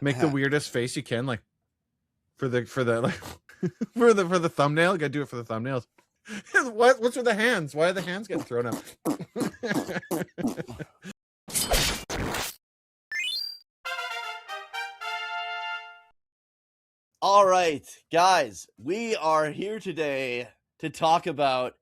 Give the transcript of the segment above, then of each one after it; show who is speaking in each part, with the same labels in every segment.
Speaker 1: Make the weirdest face you can, like for the like for the thumbnail. You gotta do it for the thumbnails. What's with the hands? Why are the hands getting thrown up?
Speaker 2: All right, guys, we are here today to talk about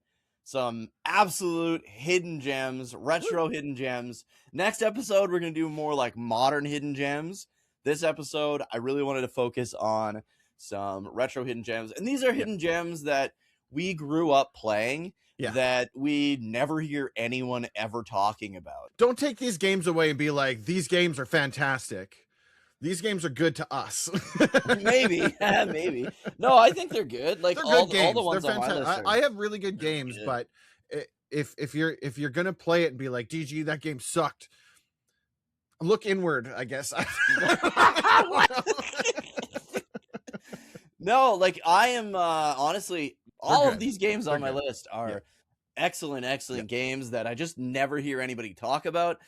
Speaker 2: some absolute hidden gems, retro hidden gems. Next episode, we're going to do more like modern hidden gems. This episode, I really wanted to focus on some retro hidden gems. And these are hidden gems that we grew up playing that we never hear anyone ever talking about.
Speaker 1: Don't take these games away and be like, these games are fantastic. These games are good to us.
Speaker 2: Maybe. No, I think they're good. Like
Speaker 1: they're good games.
Speaker 2: All the ones
Speaker 1: they're
Speaker 2: on my list
Speaker 1: I have really good games, but if you're gonna play it and be like, GG, that game sucked, look inward, I guess.
Speaker 2: No, like I am honestly, all of these games on my list are excellent games that I just never hear anybody talk about.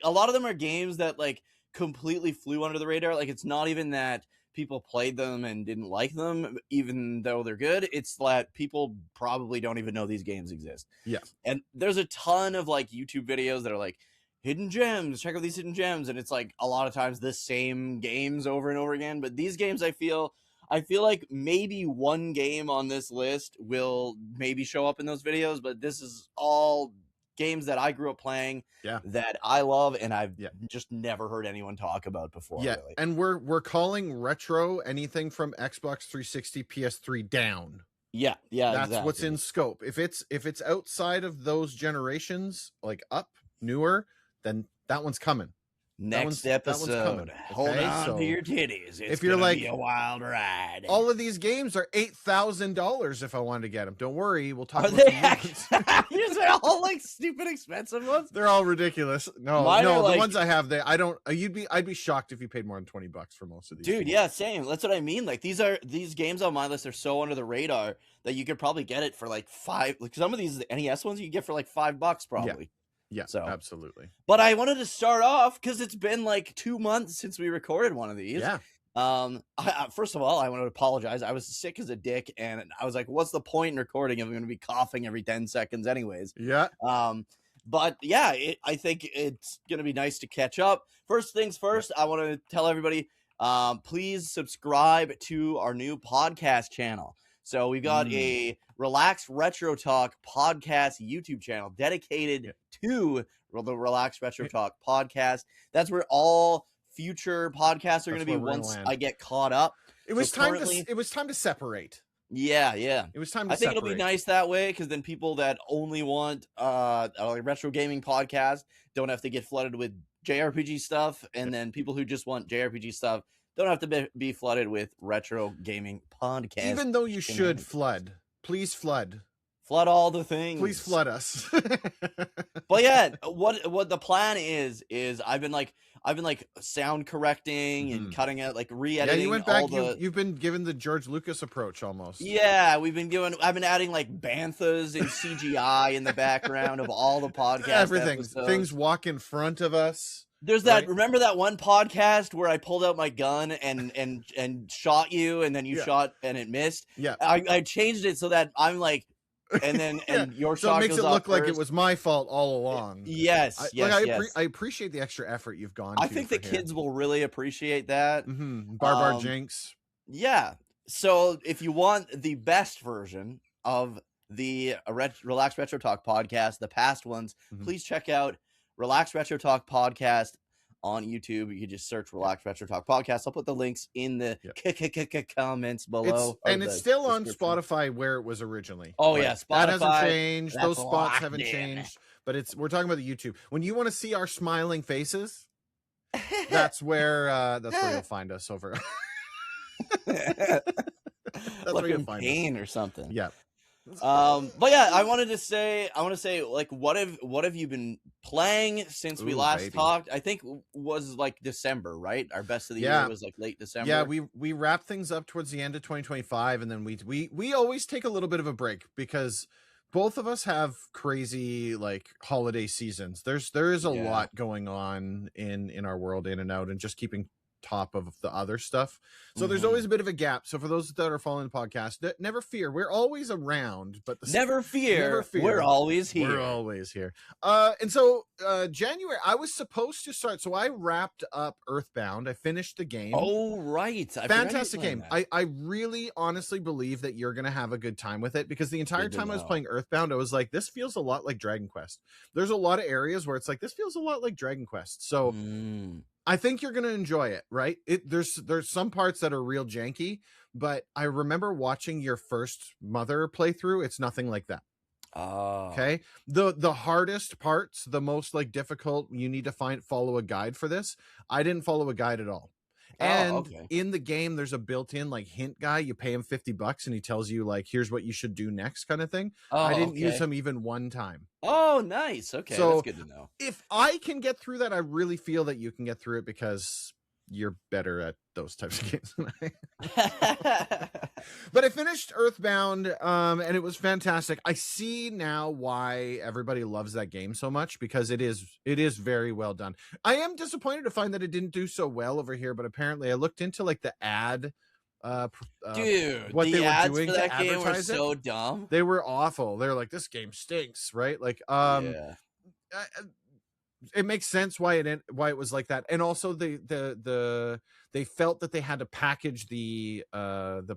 Speaker 2: A lot of them are games that like completely flew under the radar. Like it's not even that people played them and didn't like them, even though they're good. It's that people probably don't even know these games exist.
Speaker 1: Yeah.
Speaker 2: And there's a ton of like YouTube videos that are like hidden gems, check out these hidden gems. And it's like a lot of times the same games over and over again. But these games, I feel like maybe one game on this list will maybe show up in those videos, but this is all games that I grew up playing that I love and I've just never heard anyone talk about before.
Speaker 1: Yeah,
Speaker 2: really.
Speaker 1: And we're calling retro anything from Xbox 360, PS3 down.
Speaker 2: Yeah,
Speaker 1: that's
Speaker 2: exactly.
Speaker 1: What's in scope. If it's outside of those generations, like up, newer, then that one's coming.
Speaker 2: Next episode, hold on to your titties. It's gonna like be a wild ride.
Speaker 1: All of these games are $8,000 if I wanted to get them. Don't worry, we'll talk about
Speaker 2: them. You say all like stupid expensive ones?
Speaker 1: They're all ridiculous. No, the ones I have, I'd be shocked if you paid more than $20 for most of these.
Speaker 2: Dude, yeah, same. That's what I mean. Like these games on my list are so under the radar that you could probably get it for like $5. Like some of these NES ones you get for like $5 probably.
Speaker 1: Yeah, so absolutely.
Speaker 2: But I wanted to start off because it's been like 2 months since we recorded one of these.
Speaker 1: Yeah.
Speaker 2: First of all, I want to apologize. I was sick as a dick, and I was like, "What's the point in recording if I'm going to be coughing every 10 seconds, anyways?"
Speaker 1: Yeah.
Speaker 2: But yeah, I think it's going to be nice to catch up. First things first, I want to tell everybody, please subscribe to our new podcast channel. So we've got a Relax Retro Talk podcast YouTube channel dedicated to the Relax Retro Talk podcast. That's where all future podcasts are going to be once I get caught up.
Speaker 1: It was time to separate.
Speaker 2: Yeah.
Speaker 1: It was time to separate.
Speaker 2: I think it'll be nice that way because then people that only want a retro gaming podcast don't have to get flooded with JRPG stuff, and then people who just want JRPG stuff don't have to be flooded with retro gaming podcasts.
Speaker 1: Even though you should flood. Please flood.
Speaker 2: Flood all the things.
Speaker 1: Please flood us.
Speaker 2: But yeah, what the plan is I've been like sound correcting and cutting out, like re-editing.
Speaker 1: Yeah, you went back. You've been given the George Lucas approach almost.
Speaker 2: Yeah, I've been adding like banthas and CGI in the background of all the podcasts.
Speaker 1: Everything.
Speaker 2: Episodes.
Speaker 1: Things walk in front of us.
Speaker 2: There's that. Right? Remember that one podcast where I pulled out my gun and shot you, and then you shot and it missed?
Speaker 1: Yeah.
Speaker 2: I changed it so that I'm like, and then and your shot
Speaker 1: so it makes it look like it was my fault all along.
Speaker 2: Yes.
Speaker 1: I appreciate the extra effort you've gone.
Speaker 2: I think the kids will really appreciate that.
Speaker 1: Barbar Jinx.
Speaker 2: Yeah. So if you want the best version of the Relax Retro Talk podcast, the past ones, please check out Relax Retro Talk podcast on YouTube. You can just search Relax Retro Talk podcast. I'll put the links in the comments below.
Speaker 1: It's still on Spotify where it was originally.
Speaker 2: Oh yeah, Spotify.
Speaker 1: That hasn't changed. Those spots haven't changed. But we're talking about the YouTube. When you want to see our smiling faces, that's where you'll find us over.
Speaker 2: That's where you'll find pain us. Or something.
Speaker 1: Yeah.
Speaker 2: But yeah, I want to say like what have you been playing since we last talked? I think was like December, right? Our best of the year was like late December.
Speaker 1: Yeah, we wrap things up towards the end of 2025, and then we always take a little bit of a break because both of us have crazy like holiday seasons. There is a lot going on in our world, in and out, and just keeping top of the other stuff. So there's always a bit of a gap. So for those that are following the podcast, never fear. We're always around, but
Speaker 2: never fear. We're always here.
Speaker 1: We're always here. And so January, I was supposed to start. So I wrapped up Earthbound. I finished the game.
Speaker 2: Oh, right.
Speaker 1: Fantastic game. I really honestly believe that you're going to have a good time with it, because the entire time I was playing Earthbound, I was like, this feels a lot like Dragon Quest. There's a lot of areas where it's like, this feels a lot like Dragon Quest. So I think you're going to enjoy it, right? There's some parts that are real janky, but I remember watching your first Mother playthrough. It's nothing like that. Okay. The hardest parts, the most like difficult, you need to follow a guide for this. I didn't follow a guide at all. And in the game, there's a built-in like hint guy. You pay him $50 and he tells you like, here's what you should do next, kind of thing. I didn't use him even one time.
Speaker 2: Oh, nice. Okay, so that's good to know.
Speaker 1: If I can get through that, I really feel that you can get through it, because you're better at those types of games than I. But I finished Earthbound, and it was fantastic. I see now why everybody loves that game so much, because it is very well done. I am disappointed to find that it didn't do so well over here, but apparently I looked into like the ad.
Speaker 2: Dude,
Speaker 1: what
Speaker 2: the
Speaker 1: they
Speaker 2: ads
Speaker 1: were doing
Speaker 2: for that
Speaker 1: to
Speaker 2: game were
Speaker 1: advertise it,
Speaker 2: so dumb.
Speaker 1: They were awful. They're like, this game stinks, right? Like, it makes sense why it was like that. And also they felt that they had to package the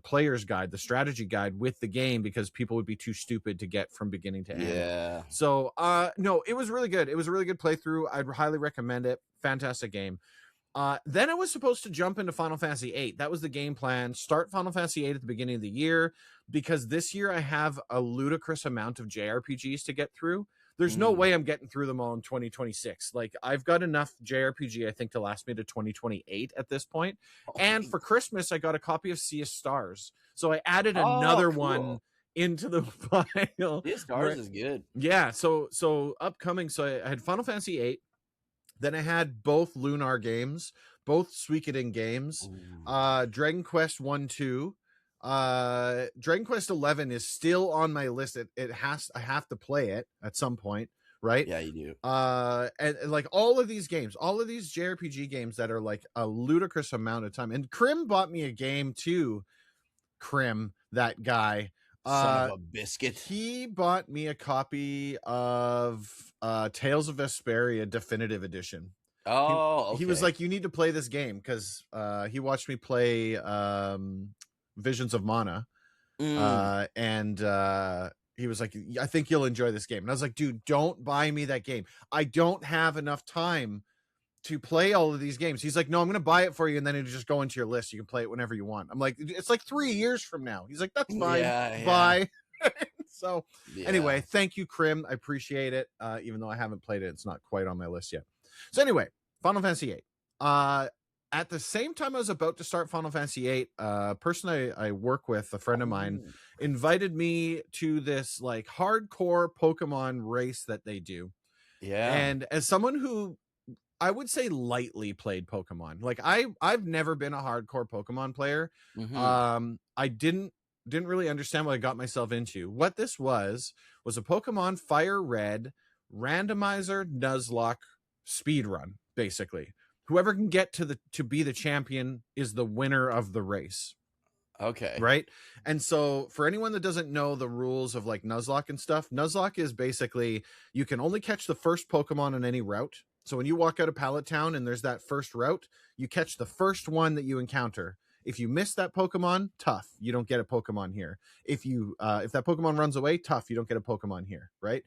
Speaker 1: player's guide, the strategy guide, with the game, because people would be too stupid to get from beginning to end.
Speaker 2: Yeah.
Speaker 1: So no, it was really good. It was a really good playthrough. I'd highly recommend it. Fantastic game. Then I was supposed to jump into Final Fantasy VIII. That was the game plan. Start Final Fantasy VIII at the beginning of the year, because this year I have a ludicrous amount of JRPGs to get through. There's no way I'm getting through them all in 2026. Like, I've got enough JRPG, I think, to last me to 2028 at this point. And for Christmas, I got a copy of Sea of Stars. So I added another one into the file.
Speaker 2: Sea of Stars is good.
Speaker 1: Yeah. So upcoming. So I had Final Fantasy VIII. Then I had both Lunar games, both Suikoden games, Dragon Quest 1, 2. Dragon Quest 11 is still on my list. I have to play it at some point, right?
Speaker 2: Yeah, you do.
Speaker 1: And like all of these games, all of these JRPG games that are like a ludicrous amount of time. And Krim bought me a game too. Krim, that guy.
Speaker 2: Son of a biscuit.
Speaker 1: He bought me a copy of Tales of Vesperia Definitive Edition. He was like, you need to play this game, because he watched me play Visions of Mana. And he was like, I think you'll enjoy this game. And I was like, dude, don't buy me that game. I don't have enough time to play all of these games. He's like, no, I'm going to buy it for you, and then it'll just go into your list. You can play it whenever you want. I'm like, it's like 3 years from now. He's like, that's fine. Bye. So anyway, thank you, Krim. I appreciate it. Even though I haven't played it, it's not quite on my list yet. So anyway, Final Fantasy VIII. At the same time I was about to start Final Fantasy VIII, a person I work with, a friend of mine, invited me to this like hardcore Pokemon race that they do.
Speaker 2: Yeah.
Speaker 1: And as someone who, I would say, lightly played Pokemon, like I've never been a hardcore Pokemon player. I didn't really understand what I got myself into. What this was a Pokemon Fire Red randomizer Nuzlocke speed run, basically. Whoever can get to be the champion is the winner of the race.
Speaker 2: Okay.
Speaker 1: Right? And so for anyone that doesn't know the rules of like Nuzlocke and stuff, Nuzlocke is basically you can only catch the first Pokemon on any route. So when you walk out of Pallet Town and there's that first route, you catch the first one that you encounter. If you miss that Pokemon, tough. You don't get a Pokemon here. If that Pokemon runs away, tough. You don't get a Pokemon here, right?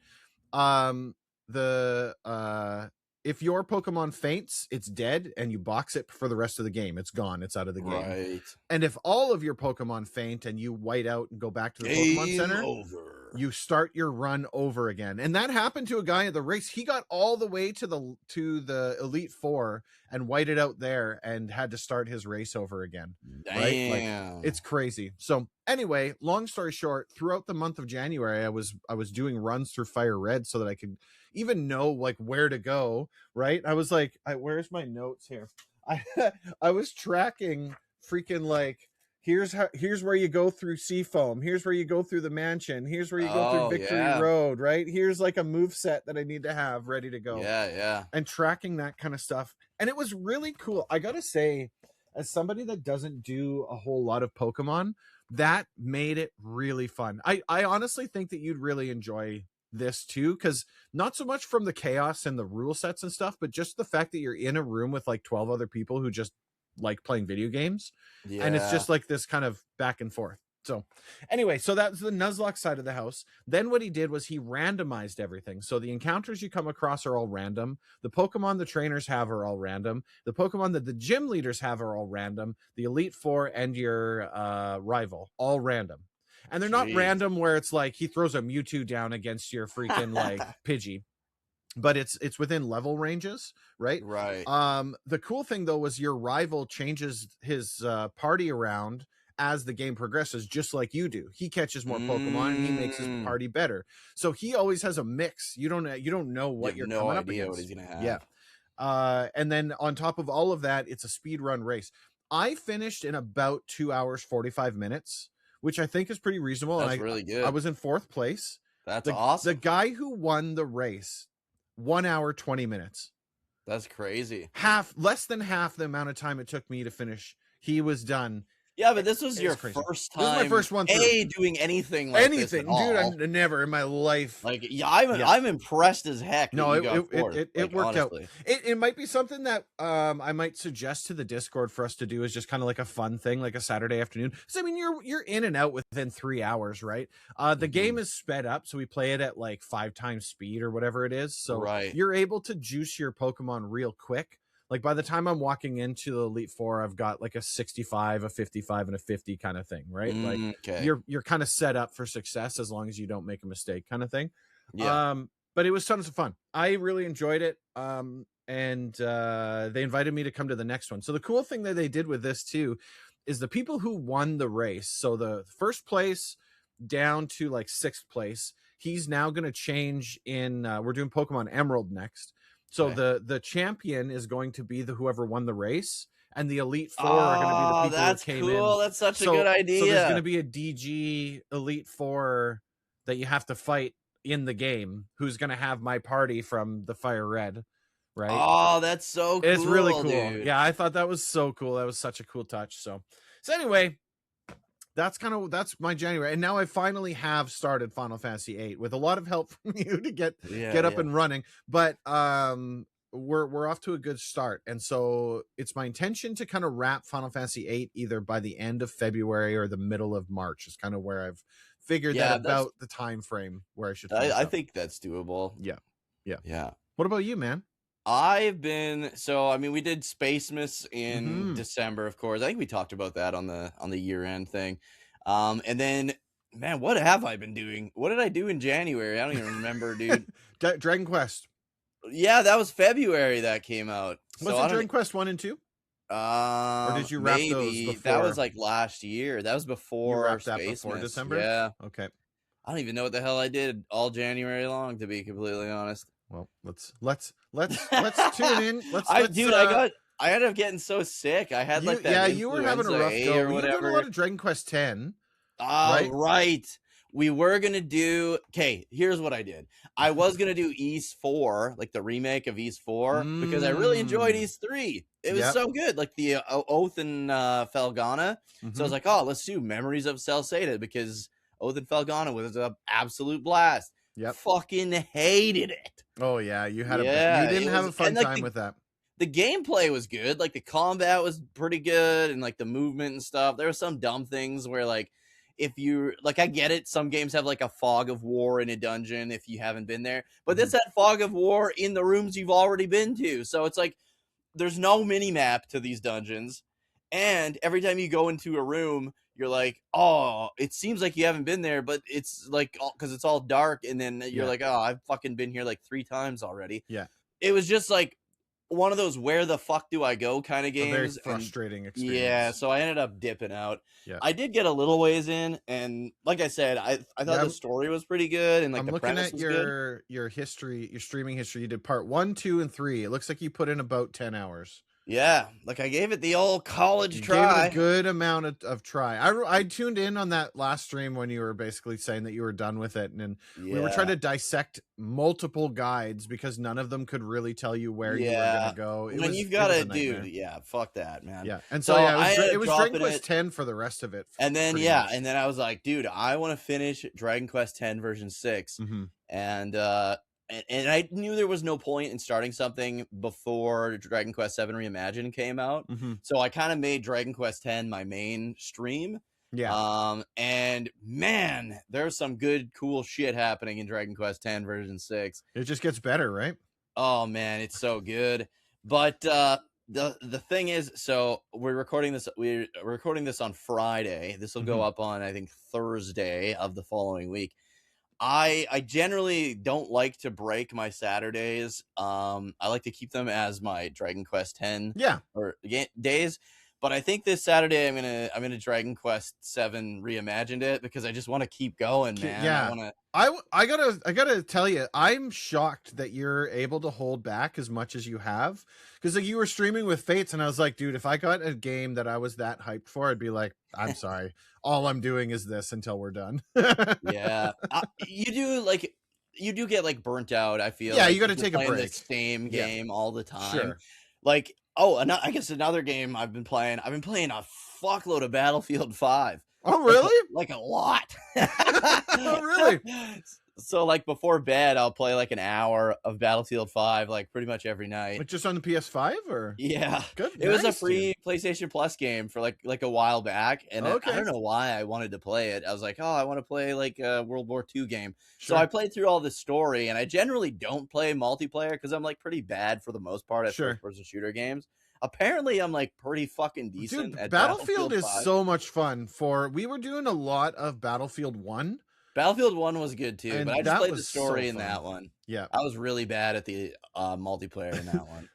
Speaker 1: If your Pokemon faints, it's dead, and you box it for the rest of the game. It's gone. It's out of the game.
Speaker 2: Right.
Speaker 1: And if all of your Pokemon faint and you white out and go back to the Pokemon Center, you start your run over again. And that happened to a guy at the race. He got all the way to the Elite Four and whited out there and had to start his race over again.
Speaker 2: Damn.
Speaker 1: Right? Like, it's crazy. So anyway, long story short, throughout the month of January, I was doing runs through Fire Red so that I could even know like where to go. Right. I was like, where's my notes here? I was tracking freaking like, here's where you go through Seafoam. Here's where you go through the mansion. Here's where you go through Victory Road, right? Here's like a move set that I need to have ready to go.
Speaker 2: Yeah.
Speaker 1: And tracking that kind of stuff. And it was really cool. I got to say, as somebody that doesn't do a whole lot of Pokemon, that made it really fun. I honestly think that you'd really enjoy this too, because not so much from the chaos and the rule sets and stuff, but just the fact that you're in a room with like 12 other people who just like playing video games. Yeah. And it's just like this kind of back and forth. So anyway, so that's the Nuzlocke side of the house. Then what he did was he randomized everything. So the encounters you come across are all random. The Pokemon the trainers have are all random. The Pokemon that the gym leaders have are all random. The Elite Four and your rival, all random. And they're not random where it's like he throws a Mewtwo down against your freaking like Pidgey. But it's within level ranges, right?
Speaker 2: Right.
Speaker 1: The cool thing though was your rival changes his party around as the game progresses, just like you do. He catches more Pokemon and he makes his party better. So he always has a mix. You don't know what you're coming up against.
Speaker 2: What he's gonna have.
Speaker 1: Yeah. And then on top of all of that, it's a speed run race. I finished in about 2 hours 45 minutes, which I think is pretty reasonable.
Speaker 2: That's really good.
Speaker 1: I was in 4th place.
Speaker 2: That's awesome.
Speaker 1: The guy who won the race, 1 hour 20 minutes.
Speaker 2: That's crazy.
Speaker 1: Less than half the amount of time it took me to finish. He was done.
Speaker 2: Yeah, but this was your first time.
Speaker 1: This is my first one through.
Speaker 2: Doing anything like this at all.
Speaker 1: Dude, I never in my life.
Speaker 2: Like, I'm impressed as heck.
Speaker 1: No, it worked honestly. Out. It might be something that I might suggest to the Discord for us to do, is just kind of like a fun thing, like a Saturday afternoon. Because I mean, you're in and out within 3 hours, right? The game is sped up, so we play it at like 5 times speed or whatever it is. So you're able to juice your Pokemon real quick. Like by the time I'm walking into the Elite Four, I've got like a 65, a 55, and a 50 kind of thing, right? Like you're kind of set up for success as long as you don't make a mistake, kind of thing. Yeah. But it was tons of fun. I really enjoyed it. And they invited me to come to the next one. So the cool thing that they did with this too is the people who won the race. So the first place down to like 6th place, he's now going to change in. We're doing Pokemon Emerald next. So the champion is going to be whoever won the race, and the Elite Four are going to be the people who came in.
Speaker 2: That's cool. That's such a good idea.
Speaker 1: So there's going to be a DG Elite Four that you have to fight in the game, who's going to have my party from the Fire Red, right?
Speaker 2: Oh, that's so cool.
Speaker 1: It's really cool.
Speaker 2: Dude.
Speaker 1: Yeah, I thought that was so cool. That was such a cool touch. So anyway, that's my January, and now I finally have started Final Fantasy VIII with a lot of help from you to get up and running. But we're off to a good start, and so it's my intention to kind of wrap Final Fantasy VIII either by the end of February or the middle of March. Is kind of where I've figured that about the time frame where I should.
Speaker 2: I think that's doable.
Speaker 1: Yeah. What about you, man?
Speaker 2: I mean, we did Spacemas in December, of course. I think we talked about that on the year-end thing. And then, man, what have I been doing? What did I do in January? I don't even remember, dude.
Speaker 1: Dragon Quest.
Speaker 2: Yeah, that was February that came out.
Speaker 1: Was it Dragon Quest 1 and 2? Or did you wrap those before?
Speaker 2: That was like last year. That was before Spacemas.
Speaker 1: Before December?
Speaker 2: Yeah.
Speaker 1: Okay.
Speaker 2: I don't even know what the hell I did all January long, to be completely honest.
Speaker 1: Well, let's tune in. I
Speaker 2: ended up getting so sick. I had like that.
Speaker 1: Yeah, you were having a rough go.
Speaker 2: Or whatever.
Speaker 1: You did a lot of Dragon Quest 10.
Speaker 2: Right. We were gonna do. Okay, here's what I did. I was gonna do Ys 4, like the remake of Ys 4, because I really enjoyed Ys 3. It was so good, like the Oath and Felghana. So I was like, oh, let's do Memories of Celceta, because Oath and Felghana was an absolute blast.
Speaker 1: Yep.
Speaker 2: Fucking hated it.
Speaker 1: Oh yeah, you didn't have a fun time with that.
Speaker 2: The gameplay was good, like the combat was pretty good, and like the movement and stuff. There were some dumb things where like if you like, I get it, some games have like a fog of war in a dungeon if you haven't been there, but this had fog of war in the rooms you've already been to. So it's like there's no mini map to these dungeons, and every time you go into a room, you're like, oh, it seems like you haven't been there, but it's like, because it's all dark, and then you're like, oh, I've fucking been here like 3 times already.
Speaker 1: Yeah.
Speaker 2: It was just like one of those where the fuck do I go kind of games.
Speaker 1: A very frustrating experience.
Speaker 2: Yeah, so I ended up dipping out.
Speaker 1: Yeah.
Speaker 2: I did get a little ways in, and like I said, I thought the story was pretty good, and like the premise was good. I'm looking
Speaker 1: at your history, your streaming history. You did part 1, 2, and 3. It looks like you put in about 10 hours.
Speaker 2: Yeah, like I gave it the old college
Speaker 1: You
Speaker 2: try.
Speaker 1: gave it a good amount of try. I tuned in on that last stream when you were basically saying that you were done with it, and we were trying to dissect multiple guides because none of them could really tell you where you were gonna go.
Speaker 2: When you've got a dude, fuck that, man.
Speaker 1: Yeah, and so it was Dragon Quest 10 for the rest of it,
Speaker 2: and then and then I was like, dude, I want to finish Dragon Quest 10 version 6, and I knew there was no point in starting something before Dragon Quest 7 Reimagined came out. So I kind of made Dragon Quest 10 my main stream.
Speaker 1: Yeah.
Speaker 2: And man, there's some good, cool shit happening in Dragon Quest 10 version 6.
Speaker 1: It just gets better, right?
Speaker 2: Oh man, it's so good. But the thing is, so we're recording this on Friday. This will go up on, I think, Thursday of the following week. I generally don't like to break my Saturdays. I like to keep them as my Dragon Quest 10 days. But I think this Saturday I'm gonna Dragon Quest 7 Reimagined it because I just want to keep going, man.
Speaker 1: Yeah, I gotta tell you, I'm shocked that you're able to hold back as much as you have, because like you were streaming with Fates, and I was like, dude, if I got a game that I was that hyped for, I'd be like, I'm sorry, all I'm doing is this until we're done.
Speaker 2: Yeah, you do get like burnt out. I feel
Speaker 1: you got to take a break.
Speaker 2: The same game all the time. Sure. Like, I guess another game I've been playing a fuckload of Battlefield 5.
Speaker 1: Oh, really?
Speaker 2: Like a lot.
Speaker 1: Oh, really?
Speaker 2: So, like, before bed, I'll play like an hour of Battlefield 5, like pretty much every night.
Speaker 1: Like just on the PS5, or?
Speaker 2: Yeah. Good. It was a free PlayStation Plus game for like a while back, and I don't know why I wanted to play it. I was like, oh, I want to play like a World War II game. Sure. So I played through all the story, and I generally don't play multiplayer because I'm like pretty bad for the most part at first-person shooter games. Apparently, I'm like pretty fucking decent.
Speaker 1: Dude,
Speaker 2: at
Speaker 1: Battlefield is
Speaker 2: 5.
Speaker 1: so much fun. We were doing a lot of Battlefield 1.
Speaker 2: Battlefield 1 was good too,
Speaker 1: and
Speaker 2: but I just played the story in that one.
Speaker 1: Yeah,
Speaker 2: I was really bad at the multiplayer in that one.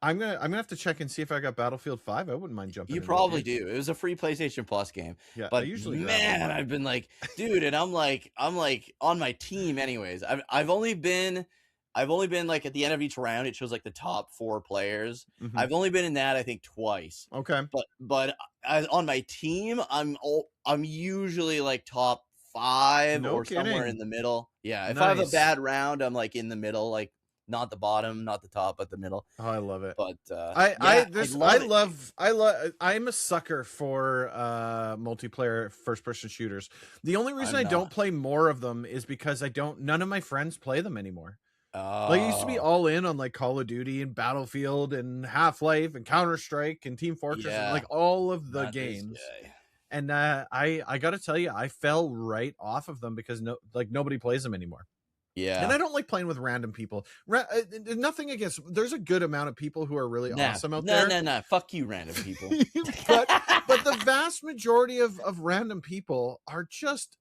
Speaker 1: I'm gonna have to check and see if I got Battlefield 5. I wouldn't mind jumping.
Speaker 2: You probably do. It was a free PlayStation Plus game.
Speaker 1: Yeah,
Speaker 2: but
Speaker 1: I usually
Speaker 2: I've been like, dude, and I'm like on my team anyways. I've only been like at the end of each round, it shows like the top 4 players. I've only been in that I think twice.
Speaker 1: Okay,
Speaker 2: but on my team, I'm usually like top 5 or somewhere in the middle. Yeah, if I have a bad round, I'm like in the middle, like not the bottom, not the top, but the middle.
Speaker 1: Oh, I love it.
Speaker 2: But
Speaker 1: I'm a sucker for multiplayer first-person shooters. The only reason I don't play more of them is because none of my friends play them anymore. Like, I used to be all in on like Call of Duty and Battlefield and Half-Life and Counter-Strike and Team Fortress and like all of the games. And I gotta tell you, I fell right off of them because nobody plays them anymore.
Speaker 2: Yeah,
Speaker 1: and I don't like playing with random people. Nothing against. There's a good amount of people who are really awesome out there.
Speaker 2: No, fuck you, random people.
Speaker 1: but the vast majority of random people are just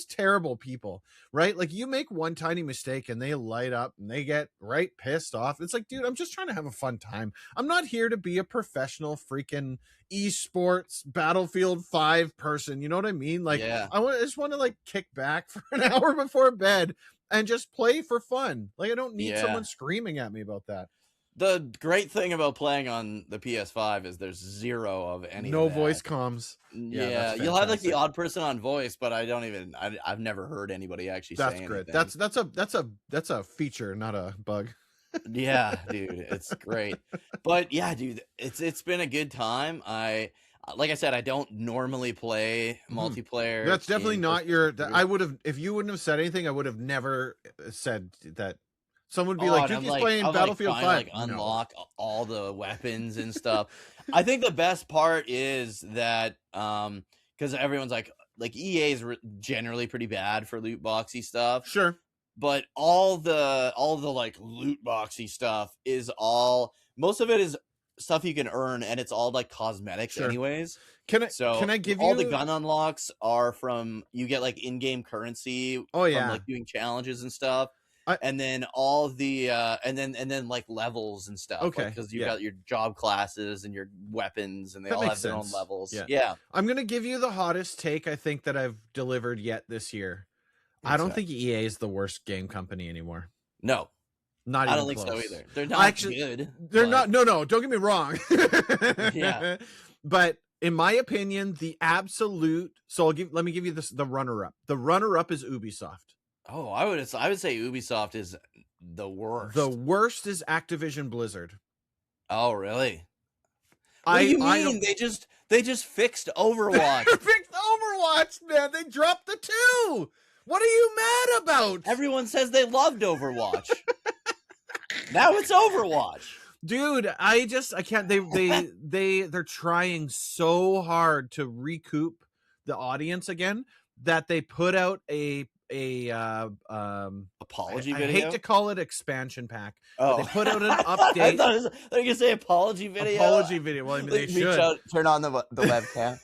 Speaker 1: terrible people, right? Like, you make one tiny mistake and they light up and they get right pissed off. It's like, dude, I'm just trying to have a fun time. I'm not here to be a professional freaking esports Battlefield 5 person. You know what I mean? Like, I just want to like kick back for an hour before bed and just play for fun. Like, I don't need someone screaming at me about that.
Speaker 2: The great thing about playing on the PS5 is there's zero of any.
Speaker 1: No voice comms.
Speaker 2: Yeah, you'll have like the odd person on voice, but I've never heard anybody actually say anything.
Speaker 1: That's a feature, not a bug.
Speaker 2: Yeah, dude, it's great. But yeah, dude, it's been a good time. Like I said, I don't normally play multiplayer.
Speaker 1: That's definitely not your. I would have, if you wouldn't have said anything, I would have never said that. Someone would be like, Dukey's playing Battlefield 5.
Speaker 2: Like, unlock all the weapons and stuff. I think the best part is that, because everyone's like EA is generally pretty bad for loot boxy stuff.
Speaker 1: Sure.
Speaker 2: But all the like loot boxy stuff is most of it is stuff you can earn, and it's all like cosmetics anyways.
Speaker 1: Can I give you
Speaker 2: all the gun unlocks are from, you get like in-game currency from like doing challenges and stuff. And then all the and then like levels and stuff.
Speaker 1: Okay,
Speaker 2: because you got your job classes and your weapons, and they all have their own levels. Yeah.
Speaker 1: I'm gonna give you the hottest take I think that I've delivered yet this year. I don't think EA is the worst game company anymore.
Speaker 2: No,
Speaker 1: Not
Speaker 2: I
Speaker 1: even
Speaker 2: don't think
Speaker 1: close.
Speaker 2: so either. They're not good.
Speaker 1: They're not. No, don't get me wrong.
Speaker 2: Yeah.
Speaker 1: But in my opinion, the absolute. So let me give you the runner-up. The runner-up is Ubisoft.
Speaker 2: Oh, I would say Ubisoft is the worst.
Speaker 1: The worst is Activision Blizzard.
Speaker 2: Oh, really? What do you mean? They just fixed Overwatch.
Speaker 1: Fixed Overwatch, man. They dropped the 2. What are you mad about?
Speaker 2: Everyone says they loved Overwatch. Now it's Overwatch.
Speaker 1: Dude, I can't. They're trying so hard to recoup the audience again that they put out a
Speaker 2: apology video.
Speaker 1: I hate to call it expansion pack.
Speaker 2: Oh,
Speaker 1: they put out an update.
Speaker 2: I thought you were gonna say apology video.
Speaker 1: Apology video. Well, I mean, they should
Speaker 2: turn on the webcam.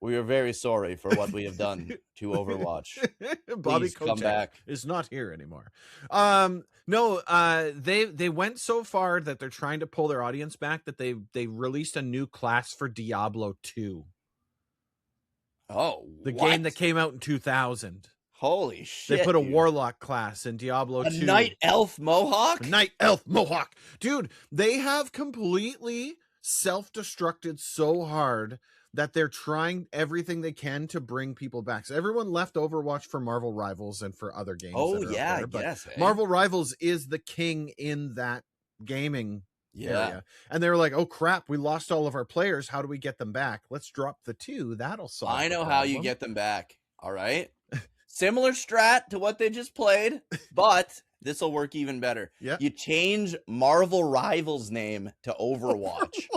Speaker 2: We are very sorry for what we have done to Overwatch.
Speaker 1: Bobby
Speaker 2: Please come back.
Speaker 1: Is not here anymore. No, they went so far that they're trying to pull their audience back that they released a new class for Diablo 2.
Speaker 2: Oh,
Speaker 1: the game that came out in 2000.
Speaker 2: Holy shit.
Speaker 1: They put a warlock class in Diablo 2.
Speaker 2: A night elf mohawk?
Speaker 1: Night elf mohawk. Dude, they have completely self-destructed so hard that they're trying everything they can to bring people back. So everyone left Overwatch for Marvel Rivals and for other games.
Speaker 2: Oh, yeah, I guess.
Speaker 1: Marvel Rivals is the king in that gaming area. And they were like, oh, crap, we lost all of our players. How do we get them back? Let's drop the 2. That'll solve
Speaker 2: I know how you get them back. All right? Similar strat to what they just played, but this will work even better.
Speaker 1: Yeah.
Speaker 2: You change Marvel Rivals' name to Overwatch.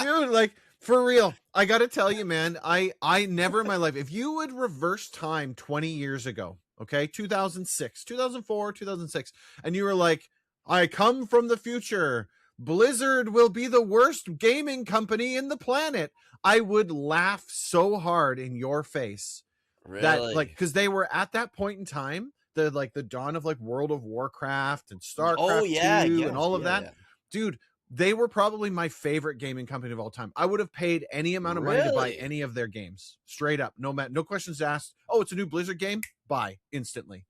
Speaker 1: Dude, like, for real, I gotta tell you, man, I never in my life, if you would reverse time 20 years ago, okay, 2006, 2004, 2006, and you were like, I come from the future, Blizzard will be the worst gaming company in the planet, I would laugh so hard in your face.
Speaker 2: Really?
Speaker 1: That, like, because they were at that point in time, the dawn of like World of Warcraft and StarCraft 2 and all of that. Yeah. Dude, they were probably my favorite gaming company of all time. I would have paid any amount of money to buy any of their games. Straight up. No questions asked. Oh, it's a new Blizzard game? Buy instantly.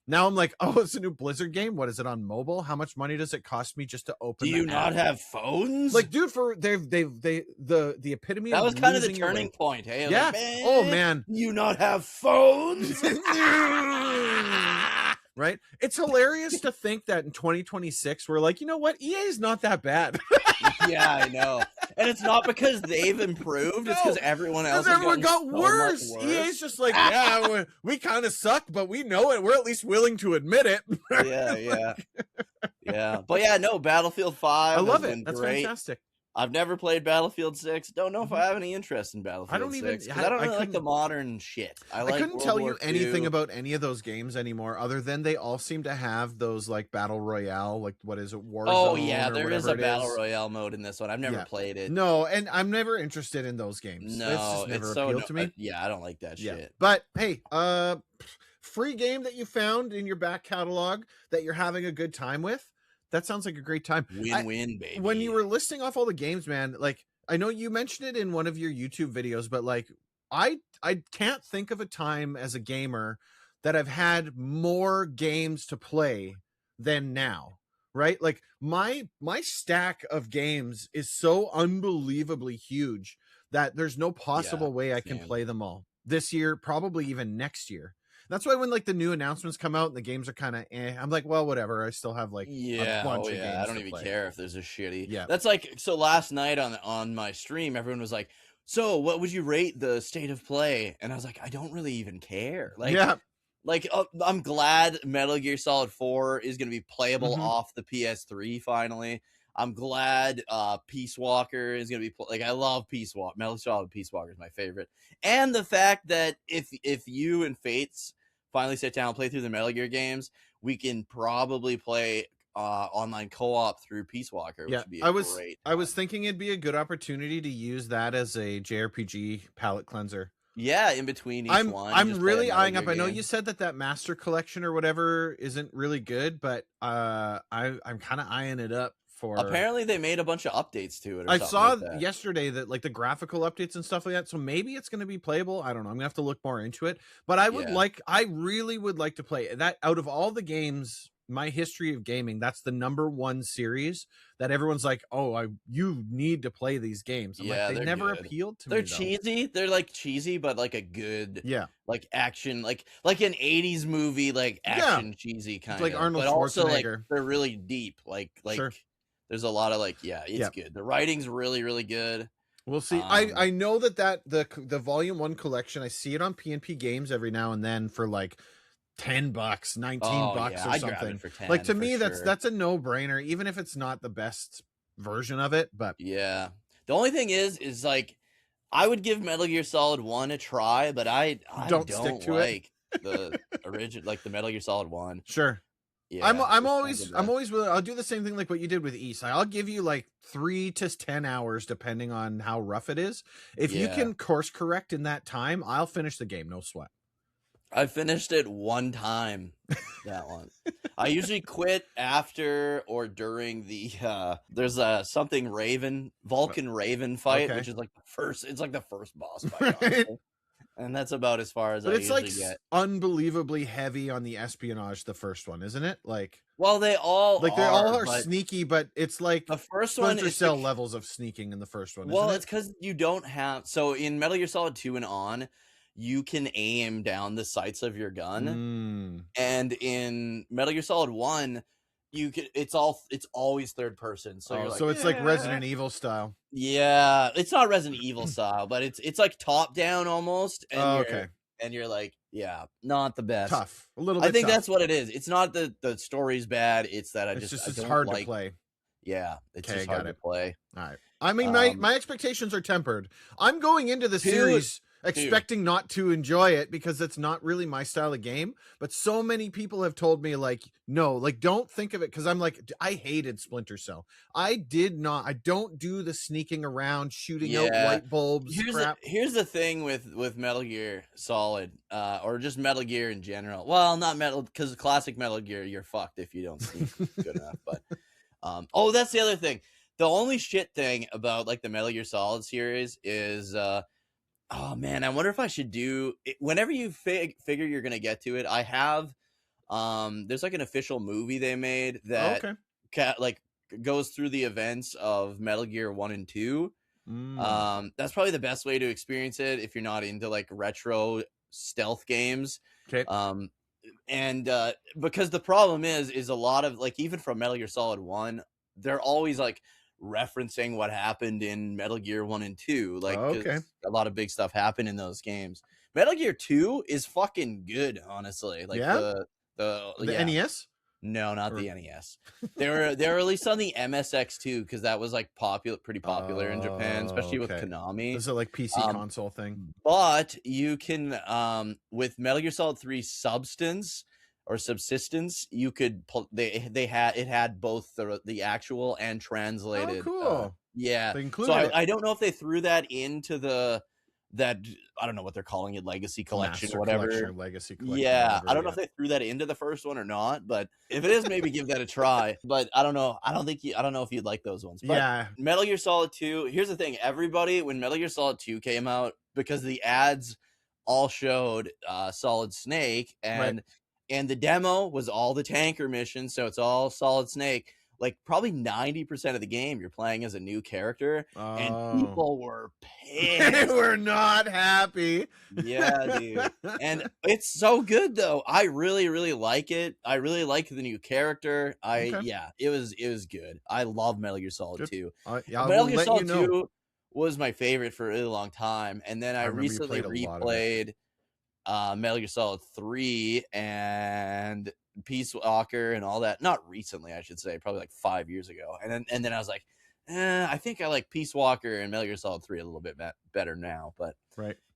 Speaker 1: Now I'm like, oh, it's a new Blizzard game? What is it on mobile? How much money does it cost me just to open
Speaker 2: Do you not have phones?
Speaker 1: Like, dude, for the epitome
Speaker 2: that
Speaker 1: of
Speaker 2: was kind of the turning point. Hey,
Speaker 1: yeah.
Speaker 2: Like, man,
Speaker 1: oh man.
Speaker 2: You not have phones?
Speaker 1: Right? It's hilarious to think that in 2026 we're like, you know what? EA is not that bad.
Speaker 2: Yeah, I know. And it's not because they've improved, it's because everyone else
Speaker 1: got worse. EA's just like, yeah, we kind of suck, but we know it. We're at least willing to admit it.
Speaker 2: Yeah. But yeah, no, Battlefield 5.
Speaker 1: I love it. That's great. Fantastic.
Speaker 2: I've never played Battlefield 6. Don't know if I have any interest in Battlefield 6. I don't really like the modern shit. I couldn't
Speaker 1: tell you anything about any of those games anymore, other than they all seem to have those like battle royale, like what is it, Warzone?
Speaker 2: Oh yeah, there is a battle royale mode in this one. I've never played it.
Speaker 1: No, and I'm never interested in those games.
Speaker 2: No,
Speaker 1: it's never appealed to me.
Speaker 2: Yeah, I don't like that shit.
Speaker 1: But hey, free game that you found in your back catalog that you're having a good time with. That sounds like a great time.
Speaker 2: Win-win, baby.
Speaker 1: When you were listing off all the games, man, like I know you mentioned it in one of your YouTube videos, but like I can't think of a time as a gamer that I've had more games to play than now, right? Like my stack of games is so unbelievably huge that there's no possible way I can play them all this year, probably even next year. That's why when like the new announcements come out and the games are kind of I'm like, well, whatever. I still have like a bunch of games.
Speaker 2: I don't even care if there's a shitty.
Speaker 1: Yeah.
Speaker 2: That's like, so last night on my stream, everyone was like, so what would you rate the state of play? And I was like, I don't really even care. Like, I'm glad Metal Gear Solid 4 is going to be playable off the PS3 finally. I'm glad Peace Walker is going to be like, I love Peace Walker. Metal Gear Solid Peace Walker is my favorite. And the fact that if you and Fates finally sit down and play through the Metal Gear games, we can probably play online co-op through Peace Walker, which would be great.
Speaker 1: I was thinking it'd be a good opportunity to use that as a JRPG palette cleanser.
Speaker 2: Yeah, in between each one.
Speaker 1: I'm really eyeing up. I know you said that Master Collection or whatever isn't really good, but I'm kind of eyeing it up for.
Speaker 2: Apparently, they made a bunch of updates to it.
Speaker 1: I saw yesterday that like the graphical updates and stuff like that. So maybe it's going to be playable. I don't know. I'm gonna have to look more into it. But I really would like to play that. Out of all the games, my history of gaming, that's the #1 series that everyone's like, oh, you need to play these games. I'm like, they never appealed to me.
Speaker 2: They're cheesy. They're like cheesy, but like a good, like action, like an 80s movie, like action cheesy kind of.
Speaker 1: Like Arnold
Speaker 2: but also like
Speaker 1: Schwarzenegger.
Speaker 2: they're really deep. Like
Speaker 1: sure.
Speaker 2: There's a lot of like, it's good. The writing's really, really good.
Speaker 1: We'll see. I know that the Volume 1 collection, I see it on PNP Games every now and then for like $10, $19 or something.
Speaker 2: For 10,
Speaker 1: like to me, that's a no-brainer, even if it's not the best version of it. But
Speaker 2: yeah, the only thing is like I would give Metal Gear Solid 1 a try, but I don't stick to like the original, like the Metal Gear Solid 1.
Speaker 1: Sure. Yeah, I'm always willing. I'll do the same thing like what you did with East. I'll give you like 3 to 10 hours depending on how rough it is. If you can course correct in that time, I'll finish the game, no sweat.
Speaker 2: I finished it one time, that one. I usually quit after or during the there's a Vulcan Raven fight, which is like it's like the first boss fight. Right. And that's about as far as I usually get. It's like
Speaker 1: unbelievably heavy on the espionage, the first one, isn't it? Like,
Speaker 2: well, they all
Speaker 1: are sneaky, but it's like
Speaker 2: the first one is
Speaker 1: Cell levels of sneaking in the first one.
Speaker 2: Well, it's because you don't have. So in Metal Gear Solid 2 and on, you can aim down the sights of your gun, and in Metal Gear Solid 1, you can. It's always third person. So
Speaker 1: it's like Resident Evil style.
Speaker 2: Yeah, it's not Resident Evil style, but it's like top down almost. And and you're like, not the best.
Speaker 1: Tough, a little bit.
Speaker 2: I think that's what it is. It's not the story's bad. It's that
Speaker 1: it's hard to play.
Speaker 2: Yeah, it's just hard to play.
Speaker 1: All right. I mean, my expectations are tempered. I'm going into the series expecting not to enjoy it because it's not really my style of game, but so many people have told me like, no, like don't think of it, because I'm like, I hated Splinter Cell. I don't do the sneaking around shooting out light bulbs.
Speaker 2: Here's the thing with Metal Gear Solid, or just Metal Gear in general. Well, not Metal, because classic Metal Gear, you're fucked if you don't sneak good enough. But that's the other thing. The only shit thing about like the Metal Gear Solid series is oh man, I wonder if I should do it. Whenever you figure you're gonna get to it, I have there's like an official movie they made that like goes through the events of Metal Gear 1 and 2. That's probably the best way to experience it if you're not into like retro stealth games. And because the problem is a lot of like, even from Metal Gear Solid 1, they're always like referencing what happened in Metal Gear 1 and 2. Like a lot of big stuff happened in those games. Metal Gear 2 is fucking good, honestly. Like the
Speaker 1: NES?
Speaker 2: No, not the NES. They were released on the MSX2 because that was like pretty popular in Japan, especially with Konami.
Speaker 1: Is it like PC console thing?
Speaker 2: But you can with Metal Gear Solid 3 Substance or Subsistence, you could it had both the actual and translated.
Speaker 1: Oh, cool.
Speaker 2: Yeah. So I don't know if they threw that into that I don't know what they're calling it, Legacy Collection
Speaker 1: Master
Speaker 2: or whatever.
Speaker 1: Collection, Legacy Collection.
Speaker 2: Yeah,
Speaker 1: whatever,
Speaker 2: I don't know if they threw that into the first one or not, but if it is, maybe give that a try. But I don't know. I don't know if you'd like those ones. But Metal Gear Solid 2. Here's the thing: everybody, when Metal Gear Solid 2 came out, because the ads all showed Solid Snake, and the demo was all the tanker missions, so it's all Solid Snake. Like probably 90% of the game, you're playing as a new character, and people were pissed.
Speaker 1: They were not happy.
Speaker 2: Yeah, dude. And it's so good though. I really, really like it. I really like the new character. It was good. I love Metal Gear Solid 2. Metal Gear Solid 2 was my favorite for a really long time, and then I recently replayed Metal Gear Solid 3 and Peace Walker and all that. Not recently, I should say, probably like 5 years ago. And then I was like, I think I like Peace Walker and Metal Gear Solid 3 a little bit better now. But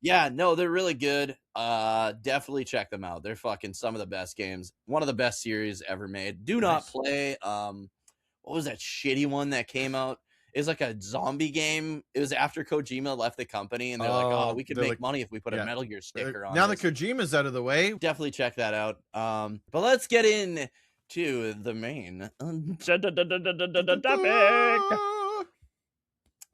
Speaker 2: yeah, no, they're really good. Definitely check them out. They're fucking some of the best games. One of the best series ever made. Do not play what was that shitty one that came out? It was like a zombie game. It was after Kojima left the company, and they're like, "Oh, we could make money if we put a Metal Gear sticker on."
Speaker 1: Now that Kojima's out of the way,
Speaker 2: definitely check that out. But let's get in to the main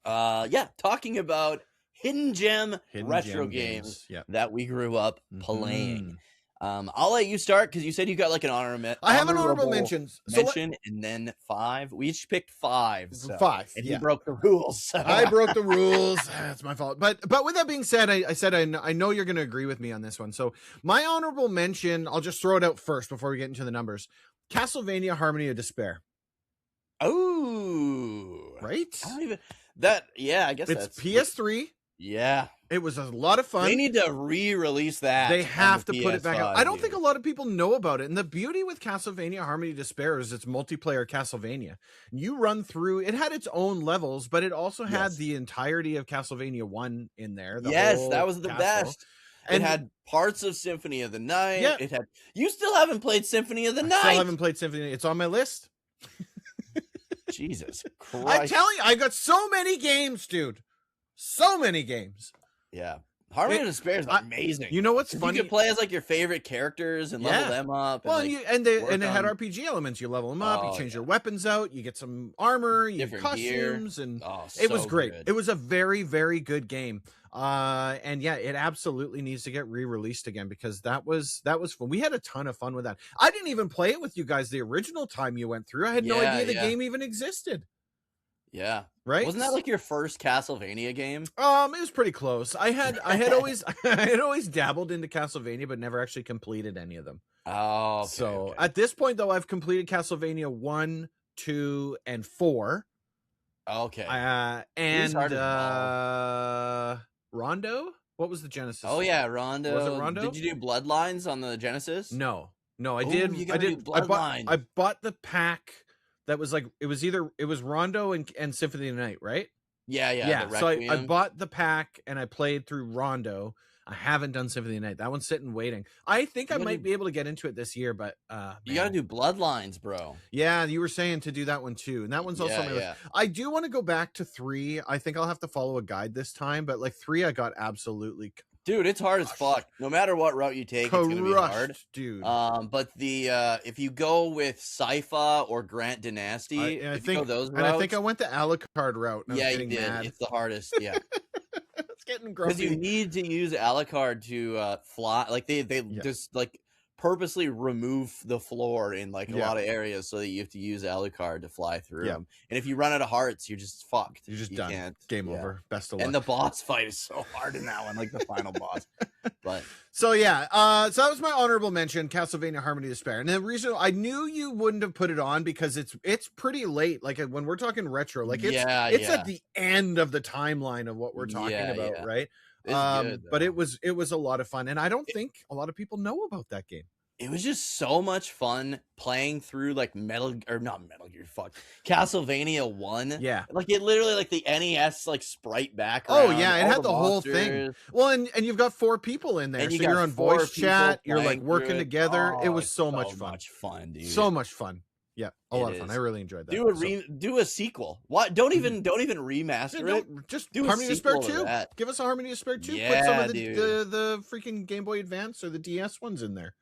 Speaker 2: topic. Talking about hidden gem retro games that we grew up playing. I'll let you start because you said you got like an
Speaker 1: I have an honorable mention,
Speaker 2: and then 5. We each picked 5. So.
Speaker 1: 5,
Speaker 2: and he broke the rules. So.
Speaker 1: I broke the rules. That's my fault. But with that being said, I know you're going to agree with me on this one. So my honorable mention, I'll just throw it out first before we get into the numbers. Castlevania Harmony of Despair.
Speaker 2: Oh,
Speaker 1: right.
Speaker 2: I guess
Speaker 1: it's PS3.
Speaker 2: Yeah.
Speaker 1: It was a lot of fun.
Speaker 2: They need to re-release that.
Speaker 1: They have to put it back out. I don't think a lot of people know about it. And the beauty with Castlevania Harmony of Despair is it's multiplayer Castlevania. You run through, it had its own levels, but it also had the entirety of Castlevania 1 in there.
Speaker 2: That was the best. And it had parts of Symphony of the Night. Yeah. It had. You still haven't played Symphony of the Night.
Speaker 1: Still haven't played Symphony. It's on my list.
Speaker 2: Jesus Christ.
Speaker 1: I'm telling you, I got so many games, dude. So many games.
Speaker 2: Yeah. Harmony of Despair is amazing.
Speaker 1: You know what's funny?
Speaker 2: You could play as like your favorite characters and level them up.
Speaker 1: Well, and it had RPG elements. You level them up, you change your weapons out, you get some armor, you get costumes, and it was great. Good. It was a very, very good game. And yeah, it absolutely needs to get re-released again because that was fun. We had a ton of fun with that. I didn't even play it with you guys the original time you went through. I had no idea the game even existed.
Speaker 2: Yeah.
Speaker 1: Right.
Speaker 2: Wasn't that like your first Castlevania game?
Speaker 1: It was pretty close. I had always dabbled into Castlevania, but never actually completed any of them.
Speaker 2: Oh,
Speaker 1: okay. At this point though, I've completed Castlevania 1, 2, and 4.
Speaker 2: Okay.
Speaker 1: And Rondo? What was the Genesis?
Speaker 2: Oh yeah, Rondo.
Speaker 1: Was it Rondo?
Speaker 2: Did you do Bloodlines on the Genesis?
Speaker 1: No, I did.
Speaker 2: I did.
Speaker 1: I bought the pack. That was like it was Rondo and Symphony of the Night, right?
Speaker 2: Yeah.
Speaker 1: So I bought the pack and I played through Rondo. I haven't done Symphony of the Night. That one's sitting waiting. I think I might be able to get into it this year, but
Speaker 2: you got to do Bloodlines, bro.
Speaker 1: Yeah, you were saying to do that one too, and that one's also on my list. I do want to go back to 3. I think I'll have to follow a guide this time, but like 3, I got absolutely.
Speaker 2: Dude, it's hard as fuck. No matter what route you take, it's gonna be hard,
Speaker 1: dude.
Speaker 2: But if you go with Sypha or Grant Dynasty,
Speaker 1: I think I went the Alucard route. And
Speaker 2: you did.
Speaker 1: Mad.
Speaker 2: It's the hardest. Yeah,
Speaker 1: it's getting grumpy
Speaker 2: because you need to use Alucard to fly. Like they just like purposely remove the floor in like a lot of areas so that you have to use Alucard to fly through them. And if you run out of hearts, you're just fucked.
Speaker 1: You're just done. Game over. Best of luck.
Speaker 2: And the boss fight is so hard in that one, like the final boss. But
Speaker 1: so yeah, so that was my honorable mention, Castlevania Harmony of Despair. And the reason I knew you wouldn't have put it on because it's pretty late. Like when we're talking retro, like it's at the end of the timeline of what we're talking about, right? But it was a lot of fun, and I don't think a lot of people know about that game.
Speaker 2: It was just so much fun playing through like Castlevania 1.
Speaker 1: Yeah.
Speaker 2: Like it literally like the NES like sprite background.
Speaker 1: Oh yeah, it had the whole thing. Well, and you've got 4 people in there. So you're on voice chat, you're like working together. It was so much fun.
Speaker 2: Dude.
Speaker 1: So much fun. Yeah, a lot of fun. I really enjoyed
Speaker 2: that. Do a sequel. What? Don't even remaster it.
Speaker 1: Just do Harmony of Despair 2. Give us a Harmony of Despair 2.
Speaker 2: Yeah,
Speaker 1: put some of the freaking Game Boy Advance or the DS ones in there.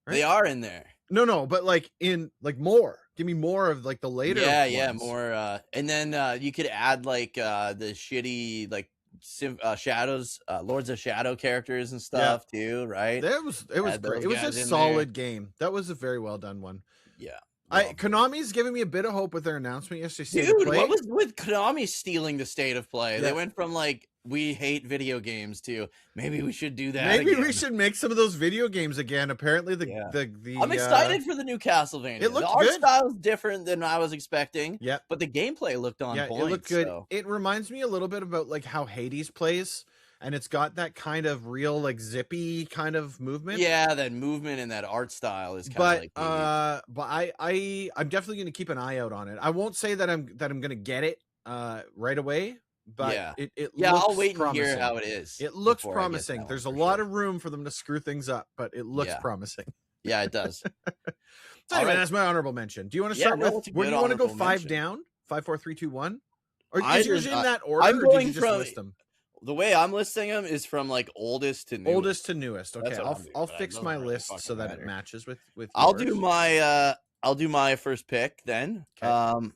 Speaker 2: Right? They are in there.
Speaker 1: No, but like in like more. Give me more of like the later.
Speaker 2: Yeah, more. And then you could add like the shitty like Shadows, Lords of Shadow characters and stuff too, right?
Speaker 1: It was great. It was a solid game. That was a very well done one.
Speaker 2: Yeah.
Speaker 1: Konami's giving me a bit of hope with their announcement yesterday.
Speaker 2: Dude, what was with Konami stealing the state of play? Yeah. They went from like we hate video games to maybe we should do that.
Speaker 1: Maybe we should make some of those video games again. Apparently,
Speaker 2: I'm excited for the new Castlevania.
Speaker 1: It looked
Speaker 2: the art
Speaker 1: good.
Speaker 2: style is different than I was expecting.
Speaker 1: Yeah,
Speaker 2: but the gameplay looked on point.
Speaker 1: It looked good.
Speaker 2: So.
Speaker 1: It reminds me a little bit about like how Hades plays. And it's got that kind of real, like zippy kind of movement.
Speaker 2: Yeah, that movement and that art style is kind of
Speaker 1: like. I'm definitely going to keep an eye out on it. I won't say that I'm going to get it right away, but it looks
Speaker 2: I'll wait
Speaker 1: promising.
Speaker 2: and hear how it is.
Speaker 1: It looks promising. There's a lot of room for them to screw things up, but it looks promising.
Speaker 2: Yeah, it does.
Speaker 1: So anyway, that's my honorable mention. Do you want to start with? Where do you want to go? 5 down, 5, 4, 3, 2, 1, or is yours in that order?
Speaker 2: I'm going
Speaker 1: or did you just list them?
Speaker 2: The way I'm listing them is from like oldest to newest.
Speaker 1: Okay, I'll fix my list so that it matches with.
Speaker 2: I'll do my I'll do my first pick then.
Speaker 1: Okay.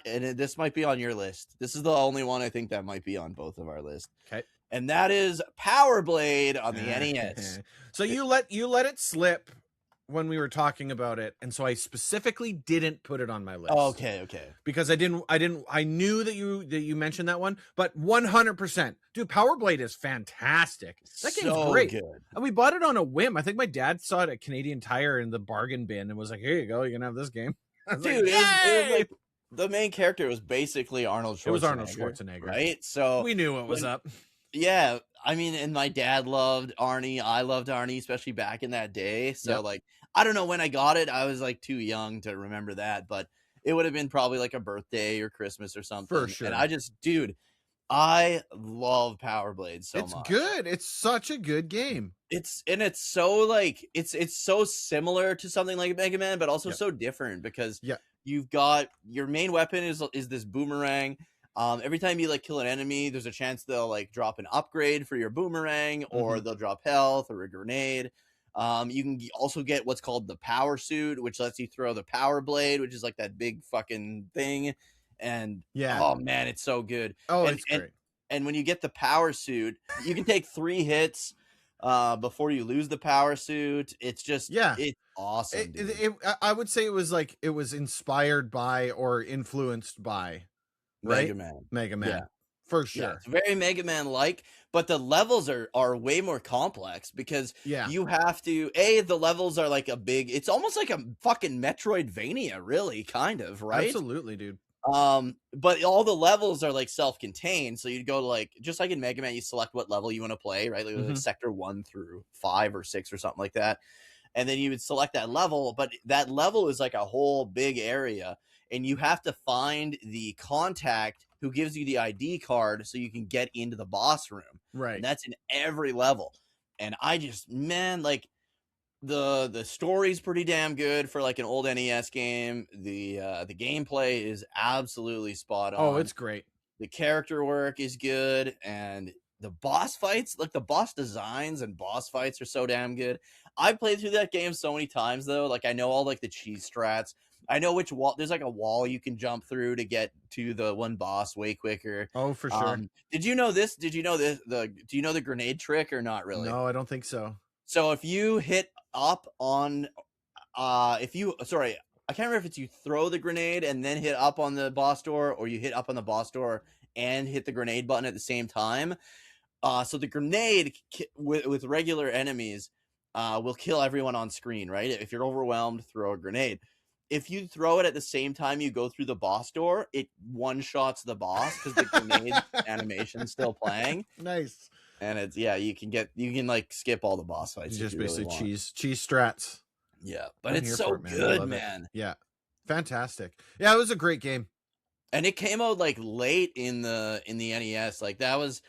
Speaker 2: This might be on your list. This is the only one I think that might be on both of our list.
Speaker 1: Okay.
Speaker 2: And that is Power Blade on the NES.
Speaker 1: So you let it slip when we were talking about it, and so I specifically didn't put it on my list.
Speaker 2: Okay.
Speaker 1: Because I knew that you mentioned that one, but 100%, dude, Power Blade is fantastic. That game's great. Good. And we bought it on a whim. I think my dad saw it at Canadian Tire in the bargain bin and was like, "Here you go, you can have this game."
Speaker 2: Dude, like, it was like the main character was basically Arnold Schwarzenegger. It was Arnold Schwarzenegger, right? So
Speaker 1: we knew what was up.
Speaker 2: Yeah, I mean, and my dad loved Arnie. I loved Arnie, especially back in that day. So, like, I don't know when I got it. I was like too young to remember that, but it would have been probably like a birthday or Christmas or something.
Speaker 1: For sure.
Speaker 2: And dude, I love Power Blade so much.
Speaker 1: It's good. It's such a good game.
Speaker 2: It's so like it's so similar to something like Mega Man, but also so different because you've got your main weapon is this boomerang. Every time you like kill an enemy, there's a chance they'll like drop an upgrade for your boomerang, or they'll drop health or a grenade. You can also get what's called the power suit, which lets you throw the power blade, which is like that big fucking thing. And oh man, it's so good.
Speaker 1: Oh, it's great.
Speaker 2: And when you get the power suit, you can take 3 hits before you lose the power suit. It's just it's awesome.
Speaker 1: I would say it was inspired by or influenced by Mega Man.
Speaker 2: Yeah.
Speaker 1: For sure.
Speaker 2: Yeah, it's very Mega Man like, but the levels are way more complex because you have to the levels are like it's almost like a fucking Metroidvania, really, kind of, right?
Speaker 1: Absolutely, dude.
Speaker 2: But all the levels are like self-contained, so you'd go to like, just like in Mega Man, you select what level you want to play, right? Like sector 1 through 5 or 6 or something like that. And then you would select that level, but that level is like a whole big area, and you have to find the contact who gives you the ID card so you can get into the boss room.
Speaker 1: Right.
Speaker 2: And that's in every level. And I just, man, like the story's pretty damn good for like an old NES game. The gameplay is absolutely spot on.
Speaker 1: Oh, it's great.
Speaker 2: The character work is good, and the boss fights, like the boss designs and boss fights are so damn good. I played through that game so many times though. Like I know all like the cheese strats. I know which wall. There's like a wall you can jump through to get to the one boss way quicker.
Speaker 1: Oh, for sure.
Speaker 2: Did you know this? Do you know the grenade trick or not really?
Speaker 1: No, I don't think so.
Speaker 2: So if you hit up on, I can't remember if it's you throw the grenade and then hit up on the boss door, or you hit up on the boss door and hit the grenade button at the same time. So the grenade with regular enemies will kill everyone on screen, right? If you're overwhelmed, throw a grenade. If you throw it at the same time you go through the boss door, it one-shots the boss because the grenade animation's still playing.
Speaker 1: Nice.
Speaker 2: And it's you can like skip all the boss fights.
Speaker 1: Just basically really cheese strats.
Speaker 2: Yeah, but it's so good, man.
Speaker 1: Yeah, fantastic. Yeah, it was a great game,
Speaker 2: and it came out like late in the NES. Like that was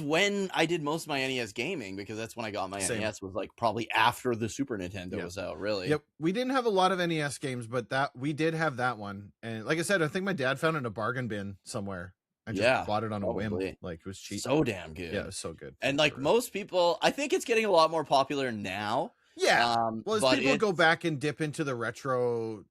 Speaker 2: when I did most of my NES gaming, because that's when I got my NES, was like probably after the Super Nintendo was out, really.
Speaker 1: Yep. We didn't have a lot of NES games, but we did have that one. And like I said, I think my dad found it in a bargain bin somewhere. I just bought it on a whim. Like it was cheap.
Speaker 2: So damn good.
Speaker 1: Yeah, it was so good.
Speaker 2: And like most people, I think it's getting a lot more popular now.
Speaker 1: Yeah. Well, as people go back and dip into the retro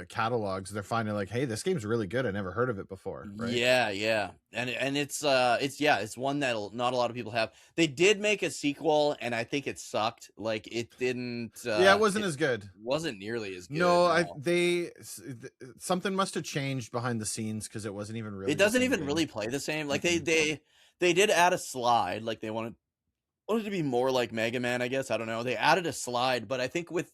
Speaker 1: catalogs, they're finding like, hey, this game's really good. I never heard of it before. Right?
Speaker 2: Yeah. And it's one that not a lot of people have. They did make a sequel, and I think it sucked. Like it didn't.
Speaker 1: It wasn't as good.
Speaker 2: Wasn't nearly as good.
Speaker 1: No, something must have changed behind the scenes, because it wasn't even really.
Speaker 2: It doesn't even really play the same. Like they did add a slide. Like they wanted to be more like Mega Man, I guess. I don't know. They added a slide, but I think with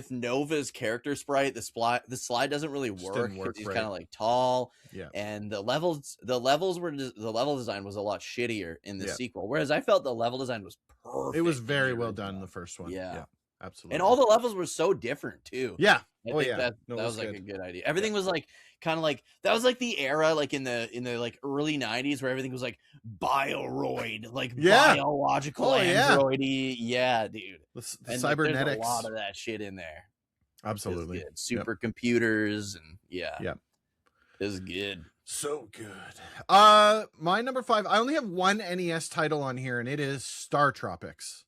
Speaker 2: Nova's character sprite, the slide doesn't really work because he's kind of like tall.
Speaker 1: Yeah.
Speaker 2: And the level design was a lot shittier in the sequel, whereas I felt the level design was perfect.
Speaker 1: It was very well done in the first one.
Speaker 2: Yeah.
Speaker 1: Absolutely.
Speaker 2: And all the levels were so different too.
Speaker 1: Yeah.
Speaker 2: I think that was like a good idea. Everything was like kind of like, that was like the era, like in the like early 90s, where everything was like bioroid, like biological androidy. Yeah, dude.
Speaker 1: The cybernetics.
Speaker 2: There's a lot of that shit in there.
Speaker 1: Absolutely.
Speaker 2: Supercomputers and it was good.
Speaker 1: So good. My number 5, I only have one NES title on here, and it is Star Tropics.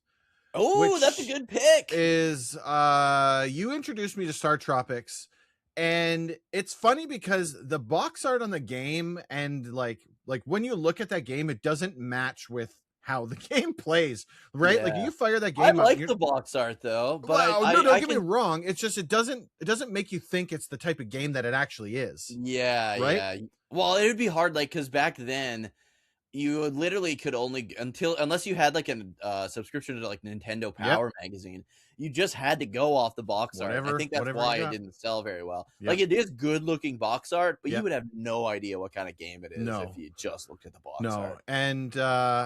Speaker 2: Oh, that's a good pick.
Speaker 1: Is you introduced me to Star Tropics, and it's funny because the box art on the game and like when you look at that game, it doesn't match with how the game plays, right?
Speaker 2: Yeah.
Speaker 1: Like you fire that game
Speaker 2: I like the box art though, but
Speaker 1: well, don't get me wrong. It's just it doesn't make you think it's the type of game that it actually is.
Speaker 2: Yeah,
Speaker 1: right?
Speaker 2: Yeah. Well, it would be hard, like, because back then you literally could only unless you had like a subscription to like Nintendo Power magazine, you just had to go off the box art. I think that's why it didn't sell very well. Like it is good looking box art, but you would have no idea what kind of game it is if you just looked at the box art.
Speaker 1: And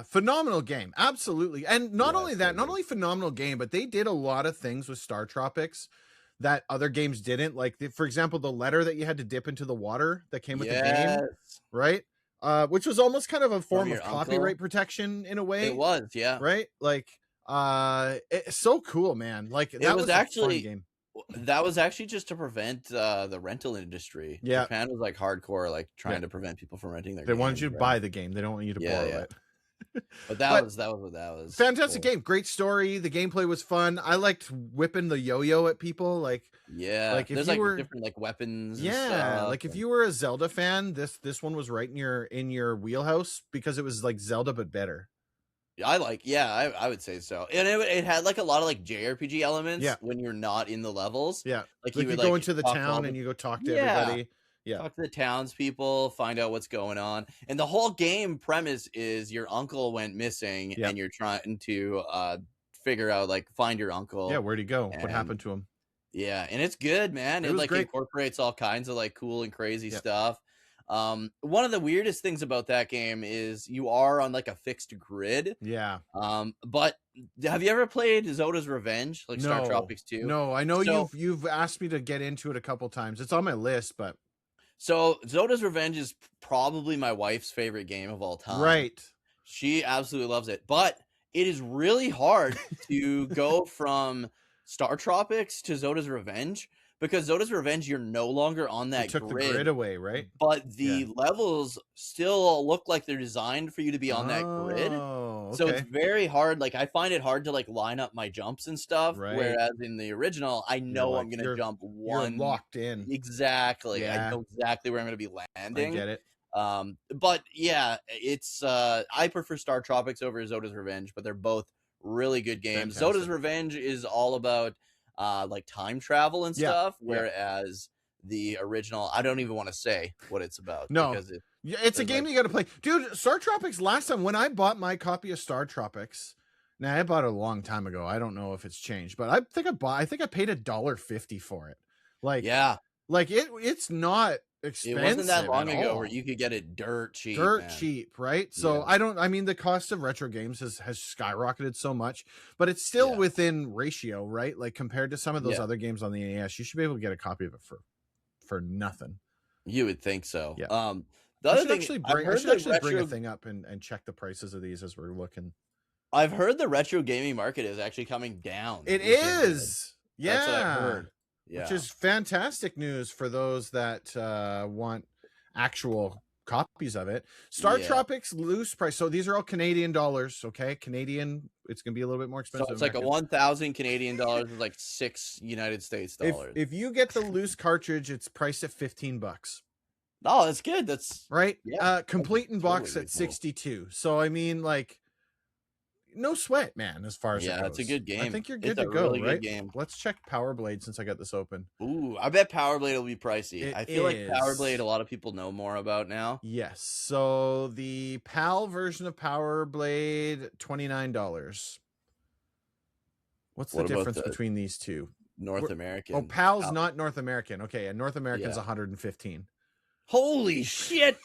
Speaker 1: phenomenal game, absolutely. And not only that, not only phenomenal game, but they did a lot of things with Star Tropics that other games didn't. Like for example, the letter that you had to dip into the water that came with the game, right? Which was almost kind of a form of copyright protection in a way.
Speaker 2: It was, yeah.
Speaker 1: Right? Like, it's so cool, man. Like that was actually a fun game.
Speaker 2: That was actually just to prevent the rental industry.
Speaker 1: Yeah.
Speaker 2: Japan was like hardcore, like trying to prevent people from renting their
Speaker 1: games. They wanted you to buy the game. They don't want you to borrow it.
Speaker 2: But that was what that was.
Speaker 1: Fantastic game. Great story. The gameplay was fun. I liked whipping the yo-yo at people. Like,
Speaker 2: like if there's like different like weapons.
Speaker 1: Yeah, like if you were a Zelda fan, this one was right in your wheelhouse because it was like Zelda but better.
Speaker 2: I would say so. And it had like a lot of like JRPG elements when you're not in the levels.
Speaker 1: Yeah,
Speaker 2: like
Speaker 1: you would go into the town and you go talk to everybody. Yeah,
Speaker 2: talk to the townspeople, find out what's going on. And the whole game premise is your uncle went missing and you're trying to figure out, like, find your uncle.
Speaker 1: Yeah, where'd he go? What happened to him?
Speaker 2: Yeah, and it's good, man. It like incorporates all kinds of like cool and crazy stuff. One of the weirdest things about that game is you are on like a fixed grid.
Speaker 1: Yeah.
Speaker 2: But have you ever played Zoda's Revenge, like Star Tropics 2?
Speaker 1: No, I know you've asked me to get into it a couple times. It's on my list, but
Speaker 2: so Zoda's Revenge is probably my wife's favorite game of all time.
Speaker 1: Right.
Speaker 2: She absolutely loves it. But it is really hard to go from Star Tropics to Zoda's Revenge, because Zoda's Revenge, you're no longer on that
Speaker 1: grid. The grid away, right?
Speaker 2: But the levels still look like they're designed for you to be on that grid.
Speaker 1: Okay.
Speaker 2: So it's very hard. Like, I find it hard to like line up my jumps and stuff.
Speaker 1: Right.
Speaker 2: Whereas in the original, I know I'm going to jump one.
Speaker 1: You're locked in.
Speaker 2: Exactly.
Speaker 1: Yeah.
Speaker 2: I know exactly where I'm going to be landing.
Speaker 1: I get it.
Speaker 2: But yeah, it's I prefer Star Tropics over Zoda's Revenge, but they're both really good games. Fantastic. Zoda's Revenge is all about like time travel and stuff, whereas the original, I don't even want to say what it's about.
Speaker 1: No,
Speaker 2: because
Speaker 1: it's a game that you got to play, dude. Star Tropics, last time when I bought my copy of Star Tropics, now I bought it a long time ago, I don't know if it's changed, but I think I paid $1.50 for it. Like, yeah, like it's not expensive.
Speaker 2: It wasn't that long ago where you could get it dirt cheap,
Speaker 1: right? So I mean, the cost of retro games has skyrocketed so much, but it's still within ratio, right? Like, compared to some of those other games on the NES, you should be able to get a copy of it for nothing.
Speaker 2: You would think so.
Speaker 1: Yeah.
Speaker 2: The other thing,
Speaker 1: I should actually bring a thing up and check the prices of these as we're looking.
Speaker 2: I've heard the retro gaming market is actually coming down.
Speaker 1: It is. Yeah.
Speaker 2: That's what I heard.
Speaker 1: Yeah. Which is fantastic news for those that want actual copies of it. Star Tropics loose price. So these are all Canadian dollars, okay? Canadian, it's going to be a little bit more expensive.
Speaker 2: So it's like a 1,000 Canadian dollars is like $6 United States dollars.
Speaker 1: If you get the loose cartridge, it's priced at $15.
Speaker 2: Oh, that's good. That's
Speaker 1: right. Yeah, complete in box at $62. So I mean, like, no sweat, man, as far as it goes.
Speaker 2: It's a good game.
Speaker 1: I think you're good to go, really, right? Game. Let's check Power Blade since I got this open.
Speaker 2: Ooh, I bet Power Blade will be pricey. I feel like Power Blade a lot of people know more about now.
Speaker 1: Yes. So the PAL version of Power Blade, $29. What's the difference between these two?
Speaker 2: North American.
Speaker 1: Oh, PAL's not North American. Okay, and North American's $115.
Speaker 2: Holy shit!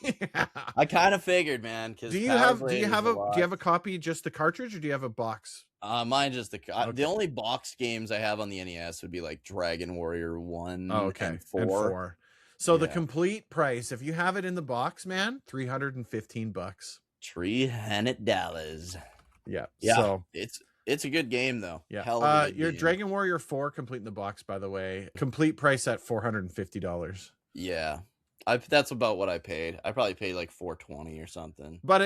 Speaker 2: I kind of figured, man.
Speaker 1: Do you have a copy, just the cartridge, or do you have a box?
Speaker 2: Mine just the only boxed games I have on the NES would be like Dragon Warrior 1 and 4.
Speaker 1: So the complete price, if you have it in the box, man, $315.
Speaker 2: $300.
Speaker 1: Yeah.
Speaker 2: So it's a good game though.
Speaker 1: Yeah. Your Dragon Warrior 4 complete in the box, by the way. Complete price at $450.
Speaker 2: Yeah. That's about what I paid. I probably paid like $4.20 or something.
Speaker 1: But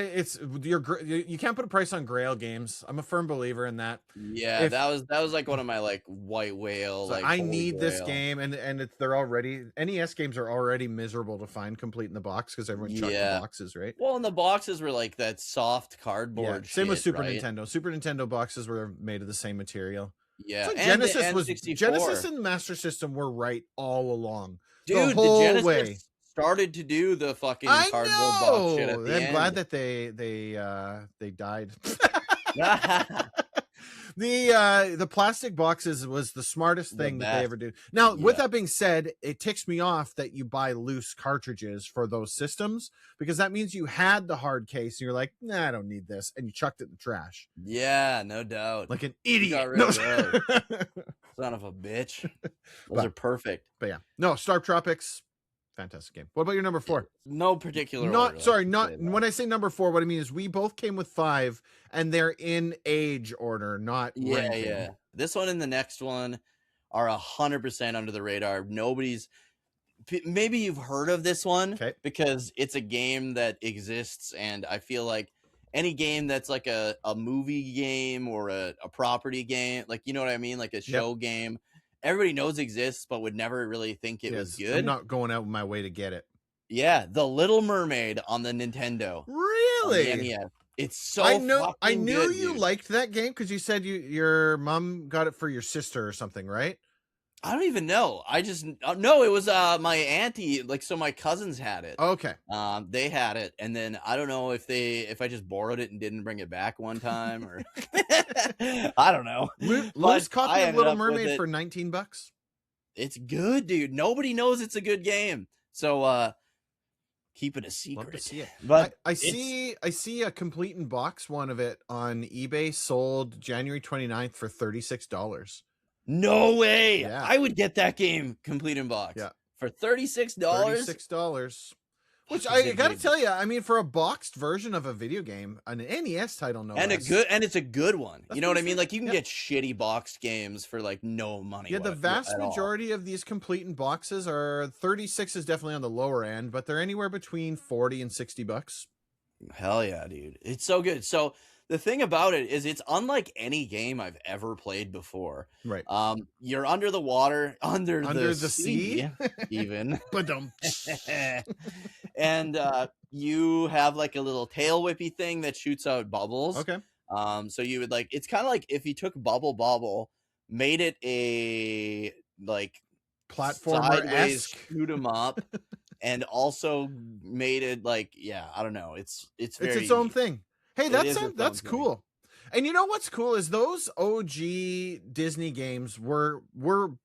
Speaker 1: you can't put a price on Grail games. I'm a firm believer in that.
Speaker 2: Yeah, that was like one of my like white whale, like
Speaker 1: I
Speaker 2: holy
Speaker 1: need this
Speaker 2: grail.
Speaker 1: game, and they're already NES games are already miserable to find complete in the box because everyone chucked the boxes, right?
Speaker 2: Well, and the boxes were like that soft cardboard.
Speaker 1: Same with Super
Speaker 2: right?
Speaker 1: Nintendo. Super Nintendo boxes were made of the same material.
Speaker 2: Yeah,
Speaker 1: like
Speaker 2: and
Speaker 1: Genesis
Speaker 2: the N64.
Speaker 1: Genesis and Master System were right all along.
Speaker 2: Dude, the Genesis started to do the fucking cardboard box shit at the end.
Speaker 1: I'm glad that they died. The plastic boxes was the smartest thing that they ever did. Now, with that being said, it ticks me off that you buy loose cartridges for those systems, because that means you had the hard case and you're like, nah, I don't need this, and you chucked it in the trash.
Speaker 2: Yeah, no doubt.
Speaker 1: Like an idiot.
Speaker 2: Son of a bitch. Those are perfect.
Speaker 1: But yeah. No, Star Tropics, fantastic game. What about your number 4?
Speaker 2: No particular order.
Speaker 1: Not when I say number 4, what I mean is we both came with 5 and they're in age order, not ranking.
Speaker 2: Yeah. This one and the next one are 100% under the radar. Maybe you've heard of this one because it's a game that exists, and I feel like any game that's like a movie game or a property game, like, you know what I mean? Like a show game, everybody knows exists, but would never really think it was good.
Speaker 1: I'm not going out of my way to get it.
Speaker 2: Yeah, The Little Mermaid on the Nintendo.
Speaker 1: Really?
Speaker 2: On the NES. It's so
Speaker 1: I knew
Speaker 2: good,
Speaker 1: you
Speaker 2: dude.
Speaker 1: liked that game because you said your mom got it for your sister or something, right?
Speaker 2: I don't even know. I just no, it was my auntie, like, so my cousins had it.
Speaker 1: Okay.
Speaker 2: They had it, and then I don't know if I just borrowed it and didn't bring it back one time, or I don't know.
Speaker 1: Loose copy of Little Mermaid for $19.
Speaker 2: It's good, dude. Nobody knows it's a good game. So keep it a secret.
Speaker 1: Love to see it.
Speaker 2: But
Speaker 1: I see a complete in box one of it on eBay, sold January 29th for $36.
Speaker 2: No way.
Speaker 1: Yeah.
Speaker 2: I would get that game complete in box.
Speaker 1: Yeah.
Speaker 2: For $36.
Speaker 1: $36. Which I gotta tell you, I mean, for a boxed version of a video game, an NES title, no
Speaker 2: and
Speaker 1: less.
Speaker 2: It's a good one. You know what I mean? Like, you can get shitty boxed games for like no money.
Speaker 1: Yeah, the vast majority of these complete in boxes are 36 is definitely on the lower end, but they're anywhere between 40 and $60.
Speaker 2: Hell yeah, dude. It's so good. So the thing about it is it's unlike any game I've ever played before.
Speaker 1: Right.
Speaker 2: You're under the water, under the
Speaker 1: sea
Speaker 2: even.
Speaker 1: And
Speaker 2: you have like a little tail whippy thing that shoots out bubbles.
Speaker 1: Okay.
Speaker 2: So you would like, it's kind of like if you took Bubble Bobble, made it a like
Speaker 1: platformer
Speaker 2: shoot 'em up, and also made it like, I don't know. It's
Speaker 1: its own thing. Hey, that's cool. And you know what's cool is those OG Disney games were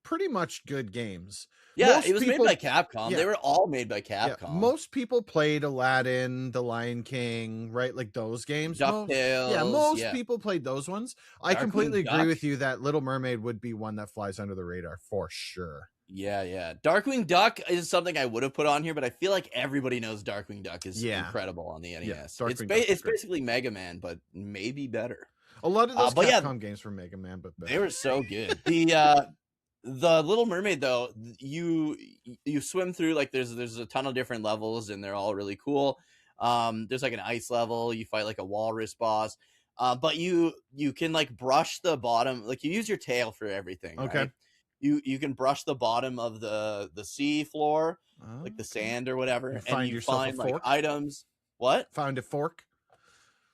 Speaker 1: pretty much good games.
Speaker 2: Yeah, it was made by Capcom. Yeah. They were all made by Capcom.
Speaker 1: Yeah. Most people played Aladdin, The Lion King, right? Like those games.
Speaker 2: DuckTales.
Speaker 1: Most people played those ones. I completely agree with you that Little Mermaid would be one that flies under the radar for sure.
Speaker 2: Yeah. Darkwing Duck is something I would have put on here, but I feel like everybody knows Darkwing Duck is incredible on the NES. Yeah, it's basically Mega Man, but maybe better.
Speaker 1: A lot of those Capcom games were Mega Man, but better.
Speaker 2: They were so good. The Little Mermaid, though, you swim through, like, there's a ton of different levels, and they're all really cool. There's like an ice level. You fight like a walrus boss. But you can like brush the bottom, like you use your tail for everything. Okay. Right? You can brush the bottom of the sea floor, like the sand or whatever, and you find like items. What?
Speaker 1: Found a fork.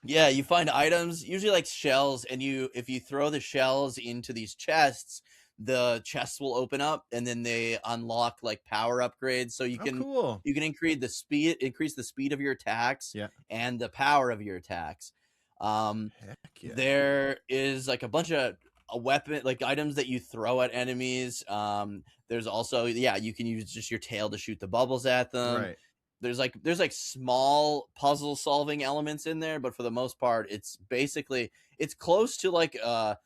Speaker 2: Yeah, you find items, usually like shells, and if you throw the shells into these chests, the chests will open up, and then they unlock like power upgrades. So you can increase the speed of your attacks, and the power of your attacks. There is like a bunch of a weapon, like items that you throw at enemies. There's also you can use just your tail to shoot the bubbles at them.
Speaker 1: Right.
Speaker 2: There's like small puzzle solving elements in there, but for the most part, it's close to like a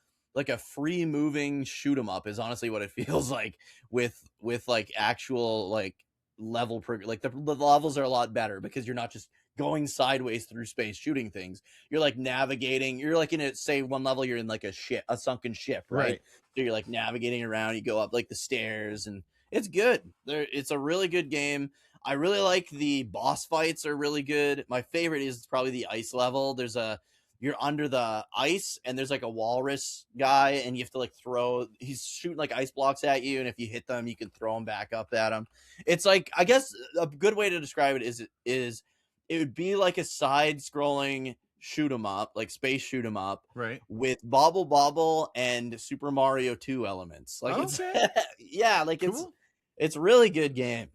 Speaker 2: free moving shoot 'em up is honestly what it feels like with like actual like level like the levels are a lot better because you're not just going sideways through space shooting things. You're like navigating. You're like in one level you're in like a sunken ship, right? So you're like navigating around. You go up like the stairs, and it's good. It's a really good game. I really like the boss fights are really good. My favorite is probably the ice level. You're under the ice and there's like a walrus guy and you have to like he's shooting like ice blocks at you, and if you hit them you can throw them back up at him. It's like, I guess a good way to describe it is it would be like a side scrolling shoot 'em up, like space shoot 'em up,
Speaker 1: right,
Speaker 2: with Bobble Bobble and Super Mario 2 elements. Like it's yeah, like
Speaker 1: cool.
Speaker 2: it's really good game.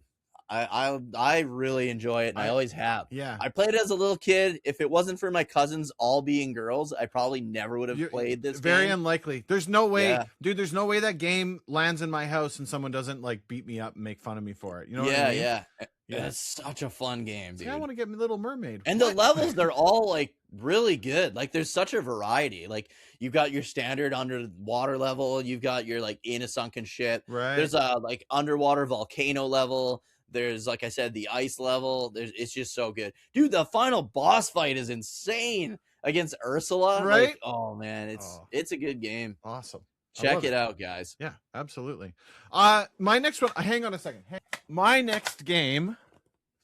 Speaker 2: I really enjoy it, and I always have.
Speaker 1: Yeah,
Speaker 2: I played it as a little kid. If it wasn't for my cousins all being girls, I probably never would have played this
Speaker 1: very
Speaker 2: game.
Speaker 1: Unlikely. There's no way, dude. There's no way that game lands in my house and someone doesn't like beat me up and make fun of me for it. You know what I mean?
Speaker 2: Yeah. It's such a fun game, dude.
Speaker 1: I want to get me Little Mermaid.
Speaker 2: And the levels, they're all like really good. Like there's such a variety. Like you've got your standard underwater level, you've got your like in a sunken ship.
Speaker 1: Right.
Speaker 2: There's a like underwater volcano level. There's, like I said, the ice level. It's just so good, dude. The final boss fight is insane against Ursula.
Speaker 1: Right?
Speaker 2: Like, oh man, it's a good game.
Speaker 1: Awesome.
Speaker 2: Check it out, guys.
Speaker 1: Yeah, absolutely. My next one. Hang on a second. My next game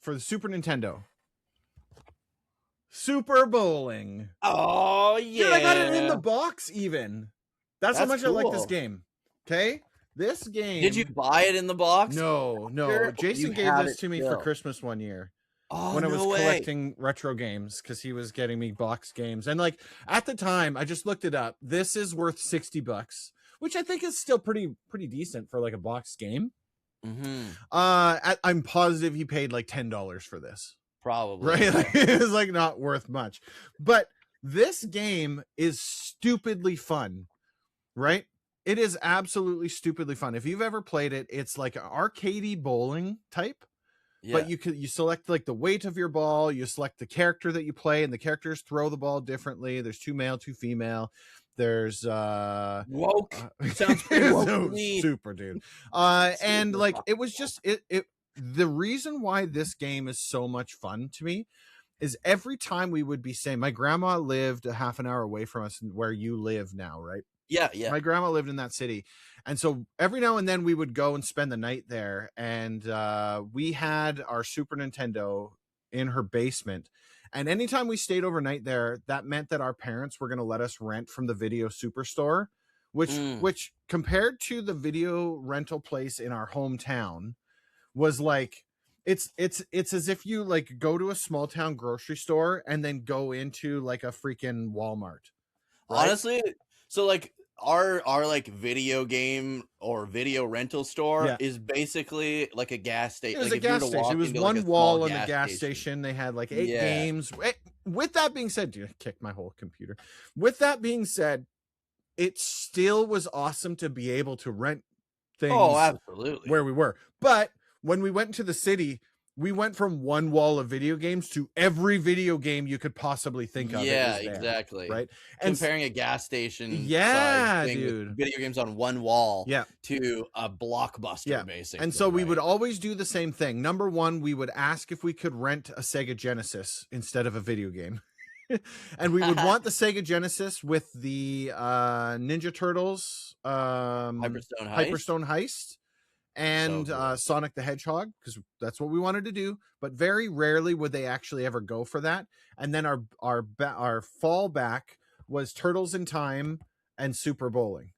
Speaker 1: for the Super Nintendo. Super Bowling.
Speaker 2: Oh yeah,
Speaker 1: dude, I got it in the box. Even that's how much cool. I like this game. Okay. This game.
Speaker 2: Did you buy it in the box?
Speaker 1: No. Jason gave this to me for Christmas one year. When I was collecting retro games, because he was getting me box games. And like at the time, I just looked it up. This is worth $60, which I think is still pretty decent for like a box game.
Speaker 2: Mm-hmm.
Speaker 1: I'm positive he paid like $10 for this.
Speaker 2: Probably.
Speaker 1: Right? Like, it was like not worth much. But this game is stupidly fun, right? It is absolutely stupidly fun. If you've ever played it, it's like an arcadey bowling type. Yeah. But you select like the weight of your ball, you select the character that you play, and the characters throw the ball differently. There's 2 male, 2 female. There's
Speaker 2: woke. Sounds pretty woke.
Speaker 1: So super, dude. And like it was just it the reason why this game is so much fun to me is every time we would be saying, my grandma lived a half an hour away from us where you live now, right?
Speaker 2: Yeah.
Speaker 1: My grandma lived in that city. And so every now and then we would go and spend the night there. And we had our Super Nintendo in her basement. And anytime we stayed overnight there, that meant that our parents were going to let us rent from the Video Superstore, which compared to the video rental place in our hometown was like, it's as if you like go to a small town grocery store and then go into like a freaking Walmart.
Speaker 2: Right? Honestly, so like our like video game or video rental store is basically like a gas station.
Speaker 1: It was
Speaker 2: like
Speaker 1: a gas station. It was one like wall in the gas station. They had like 8 games. With that being said, dude, I kicked my whole computer. With that being said, it still was awesome to be able to rent things.
Speaker 2: Oh, absolutely.
Speaker 1: Where we were. But when we went into the city, we went from one wall of video games to every video game you could possibly think of.
Speaker 2: Yeah, exactly.
Speaker 1: Right.
Speaker 2: And comparing a gas station,
Speaker 1: dude,
Speaker 2: video games on one wall,
Speaker 1: to
Speaker 2: a Blockbuster, basically.
Speaker 1: And so we would always do the same thing. Number one, we would ask if we could rent a Sega Genesis instead of a video game. And we would want the Sega Genesis with the Ninja Turtles, Hyperstone Heist. And Sonic the Hedgehog, because that's what we wanted to do, but very rarely would they actually ever go for that. And then our fallback was Turtles in Time and Super Bowling.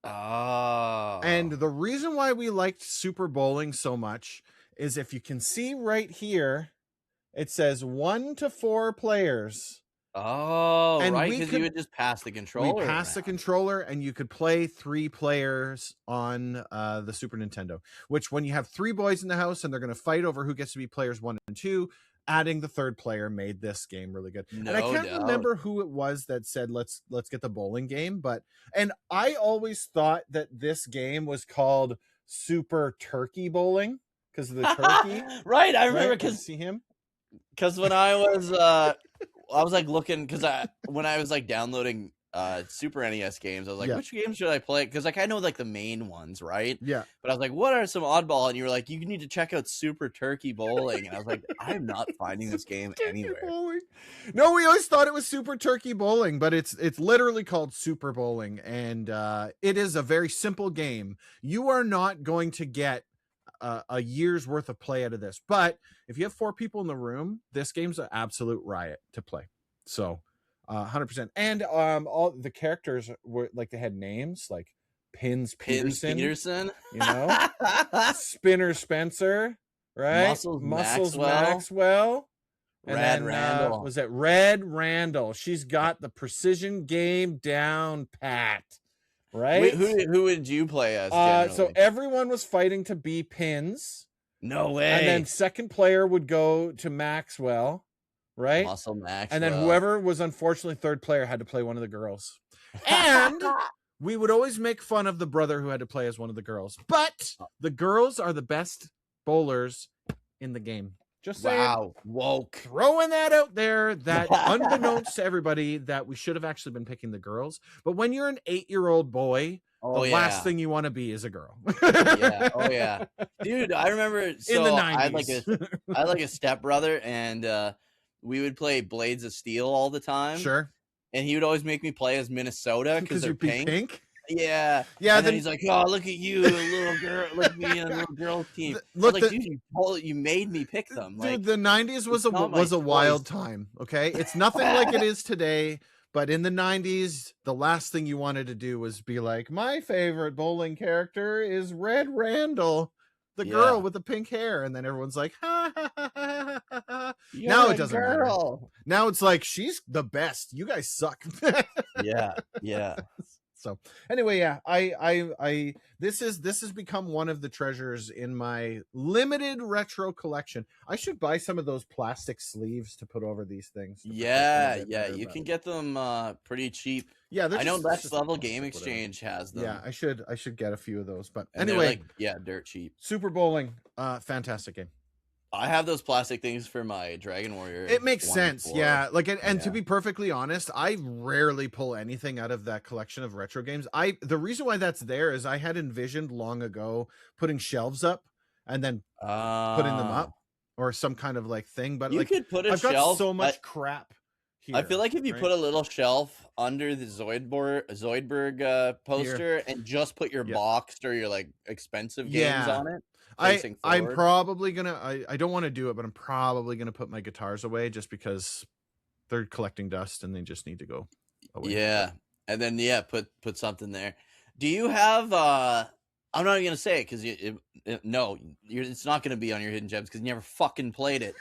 Speaker 2: Oh.
Speaker 1: And the reason why we liked Super Bowling so much is if you can see right here, it says 1 to 4 players.
Speaker 2: Oh, and right, because you would just pass the controller.
Speaker 1: We passed the controller, and you could play 3 players on the Super Nintendo, which when you have 3 boys in the house and they're going to fight over who gets to be players 1 and 2, adding the 3rd player made this game really good.
Speaker 2: No
Speaker 1: and I can't
Speaker 2: doubt.
Speaker 1: remember who it was that said, let's get the bowling game. And I always thought that this game was called Super Turkey Bowling because of the turkey.
Speaker 2: Right, I remember because
Speaker 1: see him.
Speaker 2: Because when I was like looking, because when I was like downloading Super NES games, I was like, which games should I play? Because like I know like the main ones, right?
Speaker 1: Yeah.
Speaker 2: But I was like, what are some oddball? And you were like, you need to check out Super Turkey Bowling. And I was like, I'm not finding this game anywhere.
Speaker 1: Bowling. No, we always thought it was Super Turkey Bowling, but it's literally called Super Bowling, and it is a very simple game. You are not going to get a year's worth of play out of this. But if you have 4 people in the room, this game's an absolute riot to play. So 100%. And all the characters were like, they had names like Pins Peterson, you know, Spinner Spencer, right?
Speaker 2: Muscles
Speaker 1: Maxwell. And
Speaker 2: Red
Speaker 1: then,
Speaker 2: Randall.
Speaker 1: Was it Red Randall? She's got the precision game down pat, right?
Speaker 2: Wait, who would you play as?
Speaker 1: So everyone was fighting to be Pins.
Speaker 2: No way.
Speaker 1: And then second player would go to Maxwell, right?
Speaker 2: Muscle Maxwell.
Speaker 1: And then whoever was unfortunately third player had to play one of the girls. And we would always make fun of the brother who had to play as one of the girls. But the girls are the best bowlers in the game. Just saying.
Speaker 2: Wow, woke.
Speaker 1: Throwing that out there, that unbeknownst to everybody, that we should have actually been picking the girls. But when you're an 8-year-old boy, the last thing you want to be is a girl.
Speaker 2: Yeah. Oh yeah, dude. I remember. So
Speaker 1: in the 90s,
Speaker 2: I had like a stepbrother, and we would play Blades of Steel all the time.
Speaker 1: Sure.
Speaker 2: And he would always make me play as Minnesota because they're pink. Yeah. And then he's like, "Oh, look at you, a little girl. Look at me, a little girl team." Look, like, dude, you made me pick them.
Speaker 1: Dude,
Speaker 2: like,
Speaker 1: the 90s was a wild time. Okay, it's nothing like it is today. But in the 90s, the last thing you wanted to do was be like, my favorite bowling character is Red Randall, the girl with the pink hair. And then everyone's like, ha, ha, ha, ha, ha, ha. Now it doesn't matter. Now it's like, she's the best. You guys suck.
Speaker 2: Yeah.
Speaker 1: So anyway, yeah, I this has become one of the treasures in my limited retro collection. I should buy some of those plastic sleeves to put over these things.
Speaker 2: Yeah, you can get them pretty cheap.
Speaker 1: Yeah,
Speaker 2: I know Next Level Game Exchange has them.
Speaker 1: Yeah, I should get a few of those. But
Speaker 2: and
Speaker 1: anyway,
Speaker 2: dirt cheap.
Speaker 1: Super Bowling, fantastic game.
Speaker 2: I have those plastic things for my Dragon Warrior.
Speaker 1: It makes sense, yeah. Like, and to be perfectly honest, I rarely pull anything out of that collection of retro games. The reason why that's there is I had envisioned long ago putting shelves up and then putting them up, or some kind of like thing. But
Speaker 2: you could put I've
Speaker 1: got
Speaker 2: shelf.
Speaker 1: So much crap here,
Speaker 2: I feel like if you put a little shelf under the Zoidberg poster and just put your boxed or your like expensive games on it.
Speaker 1: I'm probably gonna I don't want to do it, but I'm probably gonna put my guitars away just because they're collecting dust and they just need to go away.
Speaker 2: Yeah. And then put something there. Do you have I'm not even gonna say it because it's not gonna be on your hidden gems because you never fucking played it.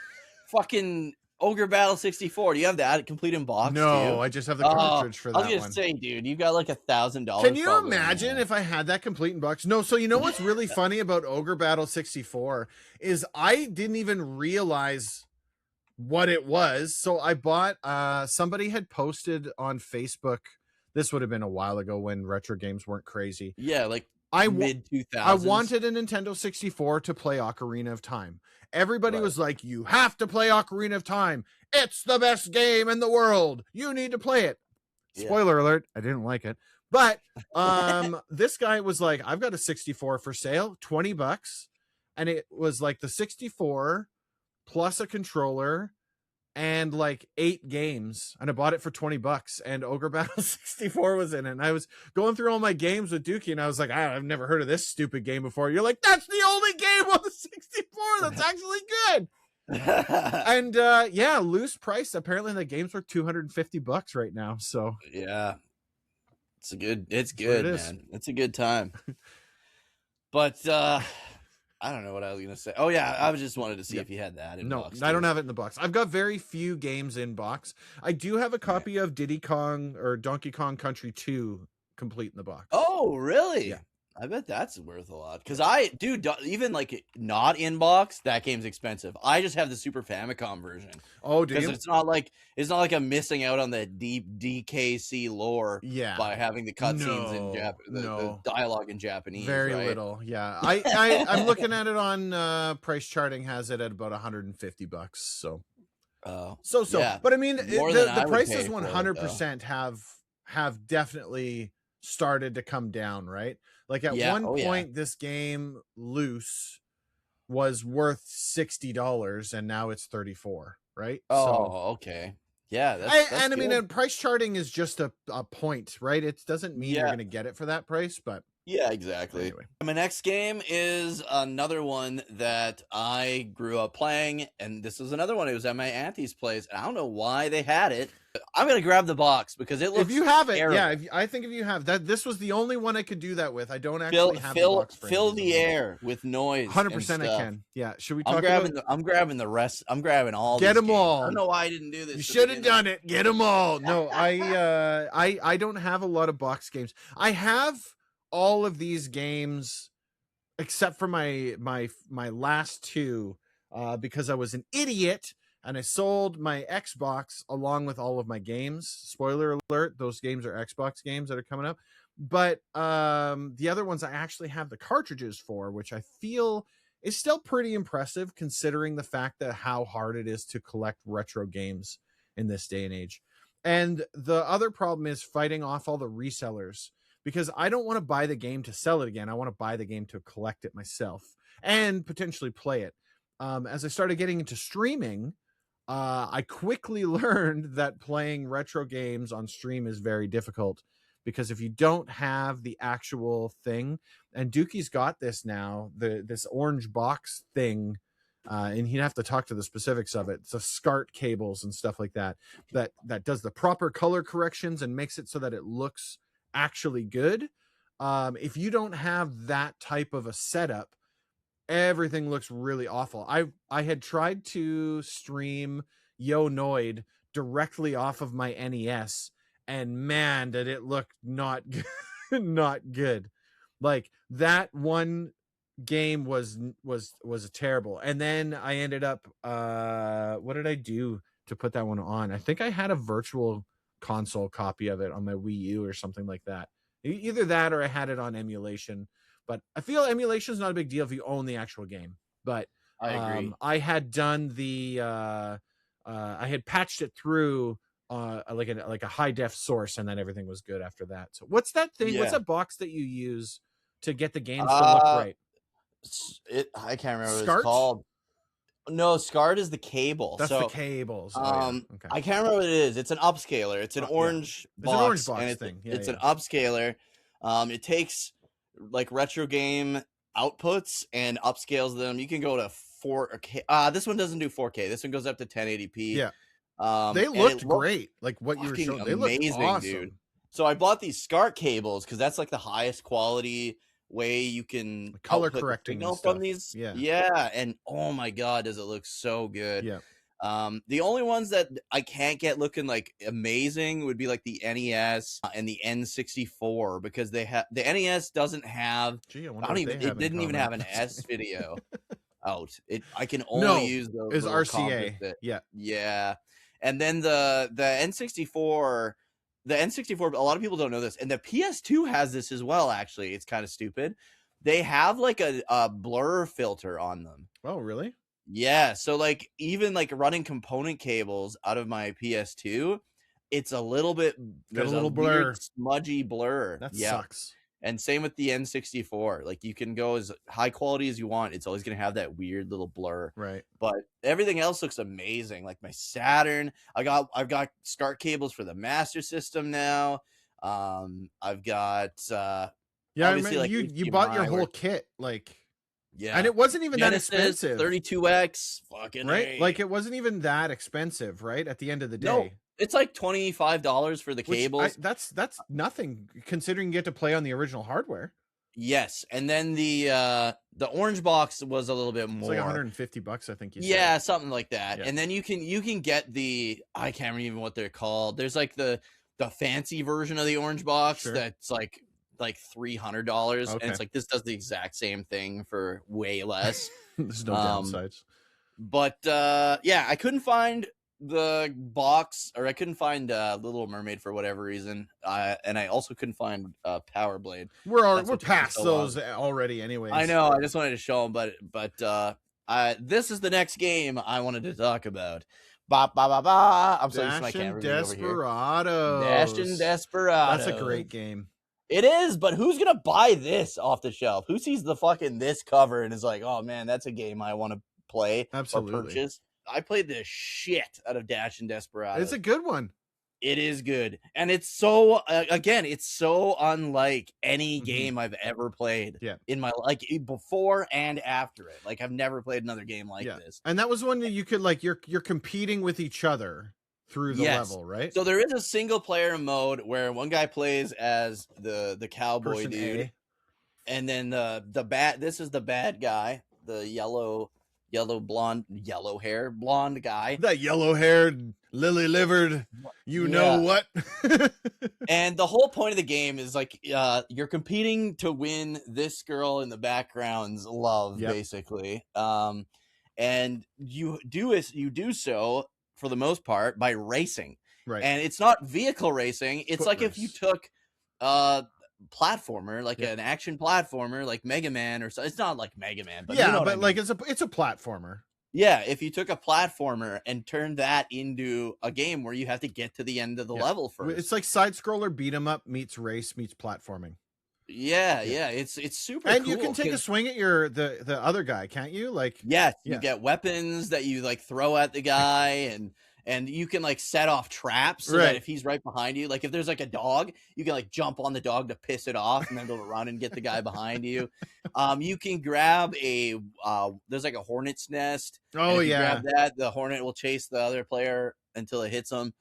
Speaker 2: Fucking Ogre Battle 64. Do you have that complete in box?
Speaker 1: No, I just have the cartridge for that one.
Speaker 2: I was gonna say, dude, you got like $1,000.
Speaker 1: Can you imagine if I had that complete in box? No. So you know what's really funny about Ogre Battle 64 is I didn't even realize what it was. So I bought. Somebody had posted on Facebook. This would have been a while ago when retro games weren't crazy.
Speaker 2: Yeah, like mid 2000s.
Speaker 1: I wanted a Nintendo 64 to play Ocarina of Time. Everybody was like, you have to play Ocarina of Time. It's the best game in the world. You need to play it. Spoiler alert, I didn't like it. But this guy was like, I've got a 64 for sale, $20. And it was like the 64 plus a controller and like 8 games, and I bought it for $20, and Ogre Battle 64 was in it. And I was going through all my games with Dookie, and I was like, I've never heard of this stupid game before. You're like, that's the only game on the 64 that's actually good. And loose price. Apparently the game's worth $250 right now. So
Speaker 2: yeah, it's good, man. It's a good time. But I don't know what I was gonna say. Oh yeah, I just wanted to see if you had that in box.
Speaker 1: No, I don't have it in the box. I've got very few games in box. I do have a copy of Diddy Kong or Donkey Kong Country 2 complete in the box.
Speaker 2: Oh, really?
Speaker 1: Yeah.
Speaker 2: I bet that's worth a lot. Because even like not in box, that game's expensive. I just have the Super Famicom version.
Speaker 1: Oh, do you?
Speaker 2: Because it's not like I'm missing out on the deep DKC lore by having the cutscenes in the dialogue in Japanese.
Speaker 1: Very little. Yeah. I'm looking at it on price charting, has it at about $150. So
Speaker 2: yeah.
Speaker 1: But I mean, the prices 100% have definitely started to come down, right? Like at one point, this game loose was worth $60, and now it's $34, right?
Speaker 2: Okay. Yeah,
Speaker 1: I mean, price charting is just a point, right? It doesn't mean you're going to get it for that price, but
Speaker 2: Yeah, exactly.
Speaker 1: Anyway.
Speaker 2: My next game is another one that I grew up playing, and this is another one. It was at my auntie's place. I don't know why they had it. I'm gonna grab the box because it looks.
Speaker 1: If you have it,
Speaker 2: terrible.
Speaker 1: yeah. I think if you have that, this was the only one I could do that with. I don't actually have the box for
Speaker 2: fill the air with noise.
Speaker 1: 100%, I can. Yeah. Should we talk?
Speaker 2: I'm grabbing the rest. I'm grabbing all.
Speaker 1: Get them all.
Speaker 2: I don't know why I didn't do this.
Speaker 1: You should have done it. Get them all. No, I don't have a lot of box games. I have all of these games except for my last two, because I was an idiot and I sold my Xbox along with all of my games. Spoiler alert, those games are Xbox games that are coming up. But the other ones I actually have the cartridges for, which I feel is still pretty impressive considering the fact that how hard it is to collect retro games in this day and age. And the other problem is fighting off all the resellers, because I don't want to buy the game to sell it again. I want to buy the game to collect it myself and potentially play it. As I started getting into streaming, I quickly learned that playing retro games on stream is very difficult, because if you don't have the actual thing, and Dookie's got this now, this orange box thing, and he'd have to talk to the specifics of it. It's the SCART cables and stuff like that does the proper color corrections and makes it so that it looks actually good. If you don't have that type of a setup, everything looks really awful. I had tried to stream Yo Noid directly off of my NES, and man, did it look not not good. Like that one game was terrible. And then I ended up what did I do to put that one on? I think I had a virtual console copy of it on my Wii U or something like that. Either that or I had it on emulation. But I feel emulation is not a big deal if you own the actual game. But
Speaker 2: I agree.
Speaker 1: I had done the I had patched it through like a high def source, and then everything was good after that. So what's that thing? Yeah. What's that box that you use to get the games to look right?
Speaker 2: I can't remember what it's called. No, SCART is the cable.
Speaker 1: That's the cables. Okay.
Speaker 2: I can't remember what it is. It's an upscaler. It's an orange box. It's an orange box thing. It's an upscaler. It takes like retro game outputs and upscales them. You can go to 4K. This one doesn't do 4K. This one goes up to 1080p.
Speaker 1: Yeah. They looked great. Like what you were showing. They looked awesome, dude.
Speaker 2: So I bought these SCART cables because that's like the highest quality way you can
Speaker 1: color correcting
Speaker 2: from these. Yeah, and oh my god, does it look so good.
Speaker 1: Yeah.
Speaker 2: The only ones that I can't get looking like amazing would be like the NES and the N64, because they have the NES doesn't have. It didn't even have an S video out. I can only use those.
Speaker 1: Is RCA.
Speaker 2: Yeah. And then the N64. The N64, a lot of people don't know this, and the PS2 has this as well, actually. It's kind of stupid. They have like a blur filter on them.
Speaker 1: Oh, really?
Speaker 2: Yeah. So like even like running component cables out of my PS2, it's a little bit, there's a little blur, weird, smudgy blur.
Speaker 1: That sucks.
Speaker 2: And same with the N64. Like you can go as high quality as you want. It's always going to have that weird little blur.
Speaker 1: Right.
Speaker 2: But everything else looks amazing. Like my Saturn, I've got SCART cables for the Master System now. I've got
Speaker 1: I mean, like you bought your whole kit, like, yeah, and it wasn't even Genesis, that expensive.
Speaker 2: 32X, fucking
Speaker 1: right.
Speaker 2: Hey.
Speaker 1: Like it wasn't even that expensive, right? At the end of the day. No.
Speaker 2: It's like $25 for the cables.
Speaker 1: That's nothing considering you get to play on the original hardware.
Speaker 2: Yes, and then the orange box was a little bit more.
Speaker 1: It's like $150, I think you said.
Speaker 2: Yeah, something like that. Yeah. And then you can get the, I can't remember even what they're called. There's like the fancy version of the orange box that's like $300, and it's like this does the exact same thing for way less.
Speaker 1: There's no downsides.
Speaker 2: But yeah, I couldn't find the box, or I couldn't find Little Mermaid for whatever reason, and I also couldn't find Power Blade.
Speaker 1: We're past those already anyways.
Speaker 2: I know, I just wanted to show them, but this is the next game I wanted to talk about. I'm sorry, my camera
Speaker 1: Desperados.
Speaker 2: Dashin Desperados.
Speaker 1: That's a great game.
Speaker 2: It is, but who's gonna buy this off the shelf? Who sees the fucking this cover and is like, oh man, that's a game I want to play or purchase? I played the shit out of Dashin Desperados.
Speaker 1: It's a good one.
Speaker 2: It is good, and it's so again, it's so unlike any game I've ever played.
Speaker 1: Yeah,
Speaker 2: in my before and after it. Like I've never played another game like this.
Speaker 1: And that was one that you could like you're competing with each other through the level, right?
Speaker 2: So there is a single player mode where one guy plays as the cowboy
Speaker 1: Person
Speaker 2: dude,
Speaker 1: A.
Speaker 2: and then the bad. This is the bad guy, the yellow hair blonde guy,
Speaker 1: that yellow haired lily livered. You know what?
Speaker 2: And the whole point of the game is like you're competing to win this girl in the background's love, basically. And you do so for the most part by racing,
Speaker 1: right?
Speaker 2: And it's not vehicle racing. It's
Speaker 1: Foot
Speaker 2: like
Speaker 1: race.
Speaker 2: If you took platformer, like an action platformer, like Mega Man or so. It's not like Mega Man, but you know
Speaker 1: but like it's a platformer.
Speaker 2: Yeah, if you took a platformer and turned that into a game where you have to get to the end of the level first.
Speaker 1: It's like side scroller beat 'em up meets race meets platforming.
Speaker 2: Yeah, it's super
Speaker 1: and
Speaker 2: cool.
Speaker 1: You can take a swing at the other guy, can't you? Like
Speaker 2: you get weapons that you like throw at the guy, and you can like set off traps so that if he's right behind you, like if there's like a dog, you can like jump on the dog to piss it off and then they'll run and get the guy behind you. You can grab there's like a hornet's nest.
Speaker 1: Oh yeah.
Speaker 2: Grab that, the hornet will chase the other player until it hits them.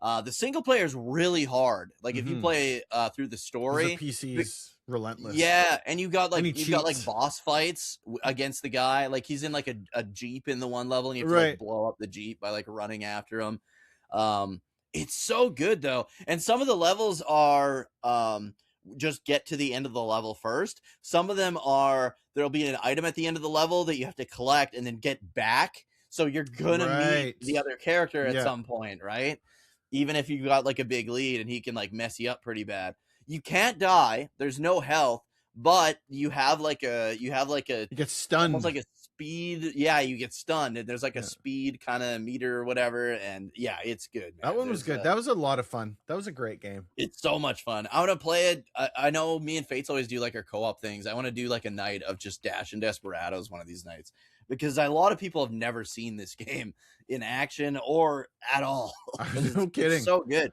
Speaker 2: The single player is really hard. Like if you play through the story,
Speaker 1: the PC's relentless.
Speaker 2: Yeah, and you got like boss fights against the guy. Like he's in like a Jeep in the one level, and you have to like blow up the Jeep by like running after him. It's so good though, and some of the levels are just get to the end of the level first. Some of them are there'll be an item at the end of the level that you have to collect and then get back. So you're gonna meet the other character at some point, right? Even if you got like a big lead and he can like mess you up pretty bad. You can't die. There's no health, but you have like a you
Speaker 1: get stunned,
Speaker 2: almost like a speed. Yeah, you get stunned, and there's like a speed kind of meter or whatever. And yeah, it's good. Man.
Speaker 1: That one was good. That was a lot of fun. That was a great game.
Speaker 2: It's so much fun. I want to play it. I know me and Fates always do like our co-op things. I want to do like a night of just Dashin Desperados one of these nights because a lot of people have never seen this game in action or at all.
Speaker 1: No kidding.
Speaker 2: It's so good.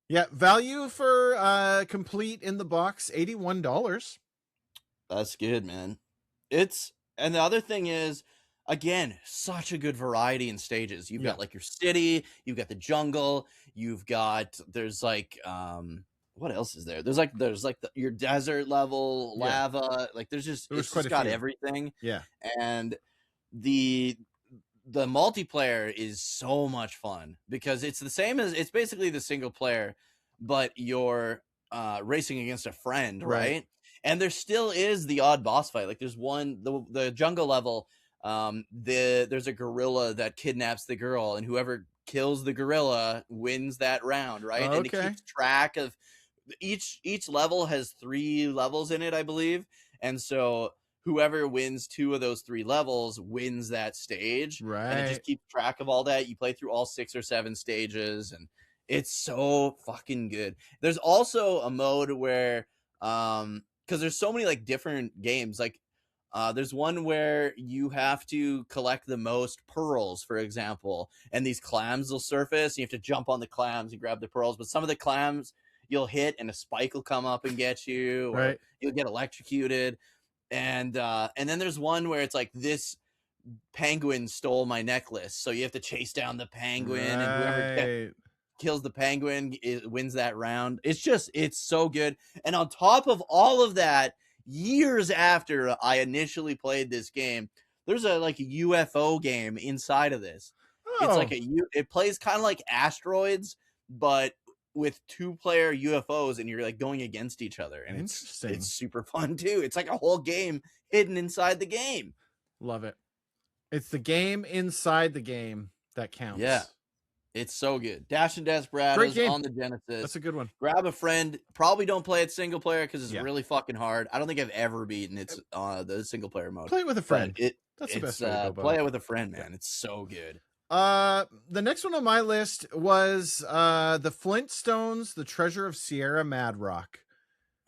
Speaker 1: Yeah, value for complete in the box, $81.
Speaker 2: That's good, man. And the other thing is, again, such a good variety in stages. You've got like your city, you've got the jungle, there's like what else is there? There's like your desert level, lava, like it's just got everything.
Speaker 1: Yeah.
Speaker 2: And the multiplayer is so much fun because it's basically the single player, but you're racing against a friend, right? And there still is the odd boss fight. Like there's the jungle level, there's a gorilla that kidnaps the girl, and whoever kills the gorilla wins that round, right? And it keeps track of each level has 3 levels in it, I believe. And so whoever wins 2 of those 3 levels wins that stage.
Speaker 1: Right.
Speaker 2: And it just keeps track of all that. You play through all 6 or 7 stages, and it's so fucking good. There's also a mode where, because there's so many like different games, like there's one where you have to collect the most pearls, for example, and these clams will surface. You have to jump on the clams and grab the pearls, but some of the clams you'll hit and a spike will come up and get you, or you'll get electrocuted. And then there's one where it's like, this penguin stole my necklace, so you have to chase down the penguin, and whoever kills the penguin wins that round. It's so good. And on top of all of that, years after I initially played this game, there's a UFO game inside of this. It's like it plays kind of like Asteroids, but with 2-player UFOs, and you're like going against each other, and it's super fun too. It's like a whole game hidden inside the game.
Speaker 1: Love it. It's the game inside the game that counts.
Speaker 2: Yeah, it's so good. Dashin Desperados on the Genesis.
Speaker 1: That's a good one.
Speaker 2: Grab a friend. Probably don't play it single player because it's really fucking hard. I don't think I've ever beaten the single player mode.
Speaker 1: Play it with a friend. That's the best way to go about
Speaker 2: play it with a friend, man. It's so good.
Speaker 1: The next one on my list was the Flintstones, The Treasure of Sierra Mad Rock.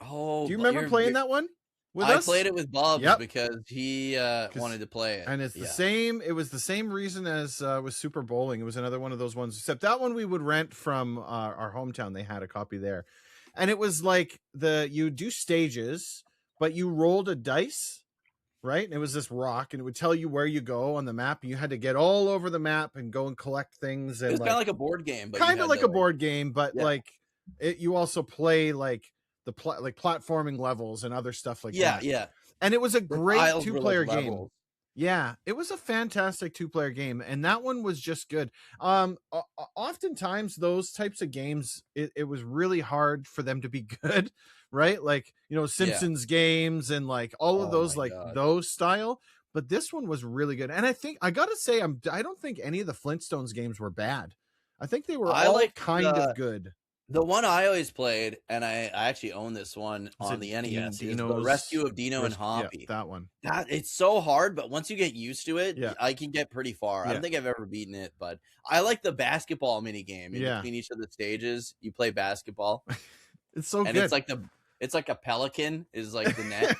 Speaker 2: Oh,
Speaker 1: do you remember playing that one? with
Speaker 2: I
Speaker 1: us.
Speaker 2: played it with Bubs because he wanted to play it.
Speaker 1: And it's the same. It was the same reason as with Super Bowling. It was another one of those ones, except that one we would rent from our hometown. They had a copy there. And it was like you do stages, but you rolled a dice, right? And it was this rock, and it would tell you where you go on the map. And you had to get all over the map and go and collect things. And
Speaker 2: it was kind of like a board game, but
Speaker 1: kind of like a board game, but like you also play like like platforming levels and other stuff like that.
Speaker 2: Yeah.
Speaker 1: And it was a great 2-player game. Yeah, it was a fantastic 2-player game, and that one was just good. Oftentimes those types of games, it was really hard for them to be good, right? Like, Simpsons games and like all of those, like those style. But this one was really good, and I think I gotta say, I don't think any of the Flintstones games were bad. I think they were all kind of good.
Speaker 2: The one I always played, and I actually own this one on the NES, is the Rescue of Dino and Hoppy.
Speaker 1: Yeah, that one.
Speaker 2: It's so hard, but once you get used to it, I can get pretty far. I don't think I've ever beaten it, but I like the basketball mini game. In between each of the stages, you play basketball.
Speaker 1: It's so
Speaker 2: good. It's like a pelican is like the net.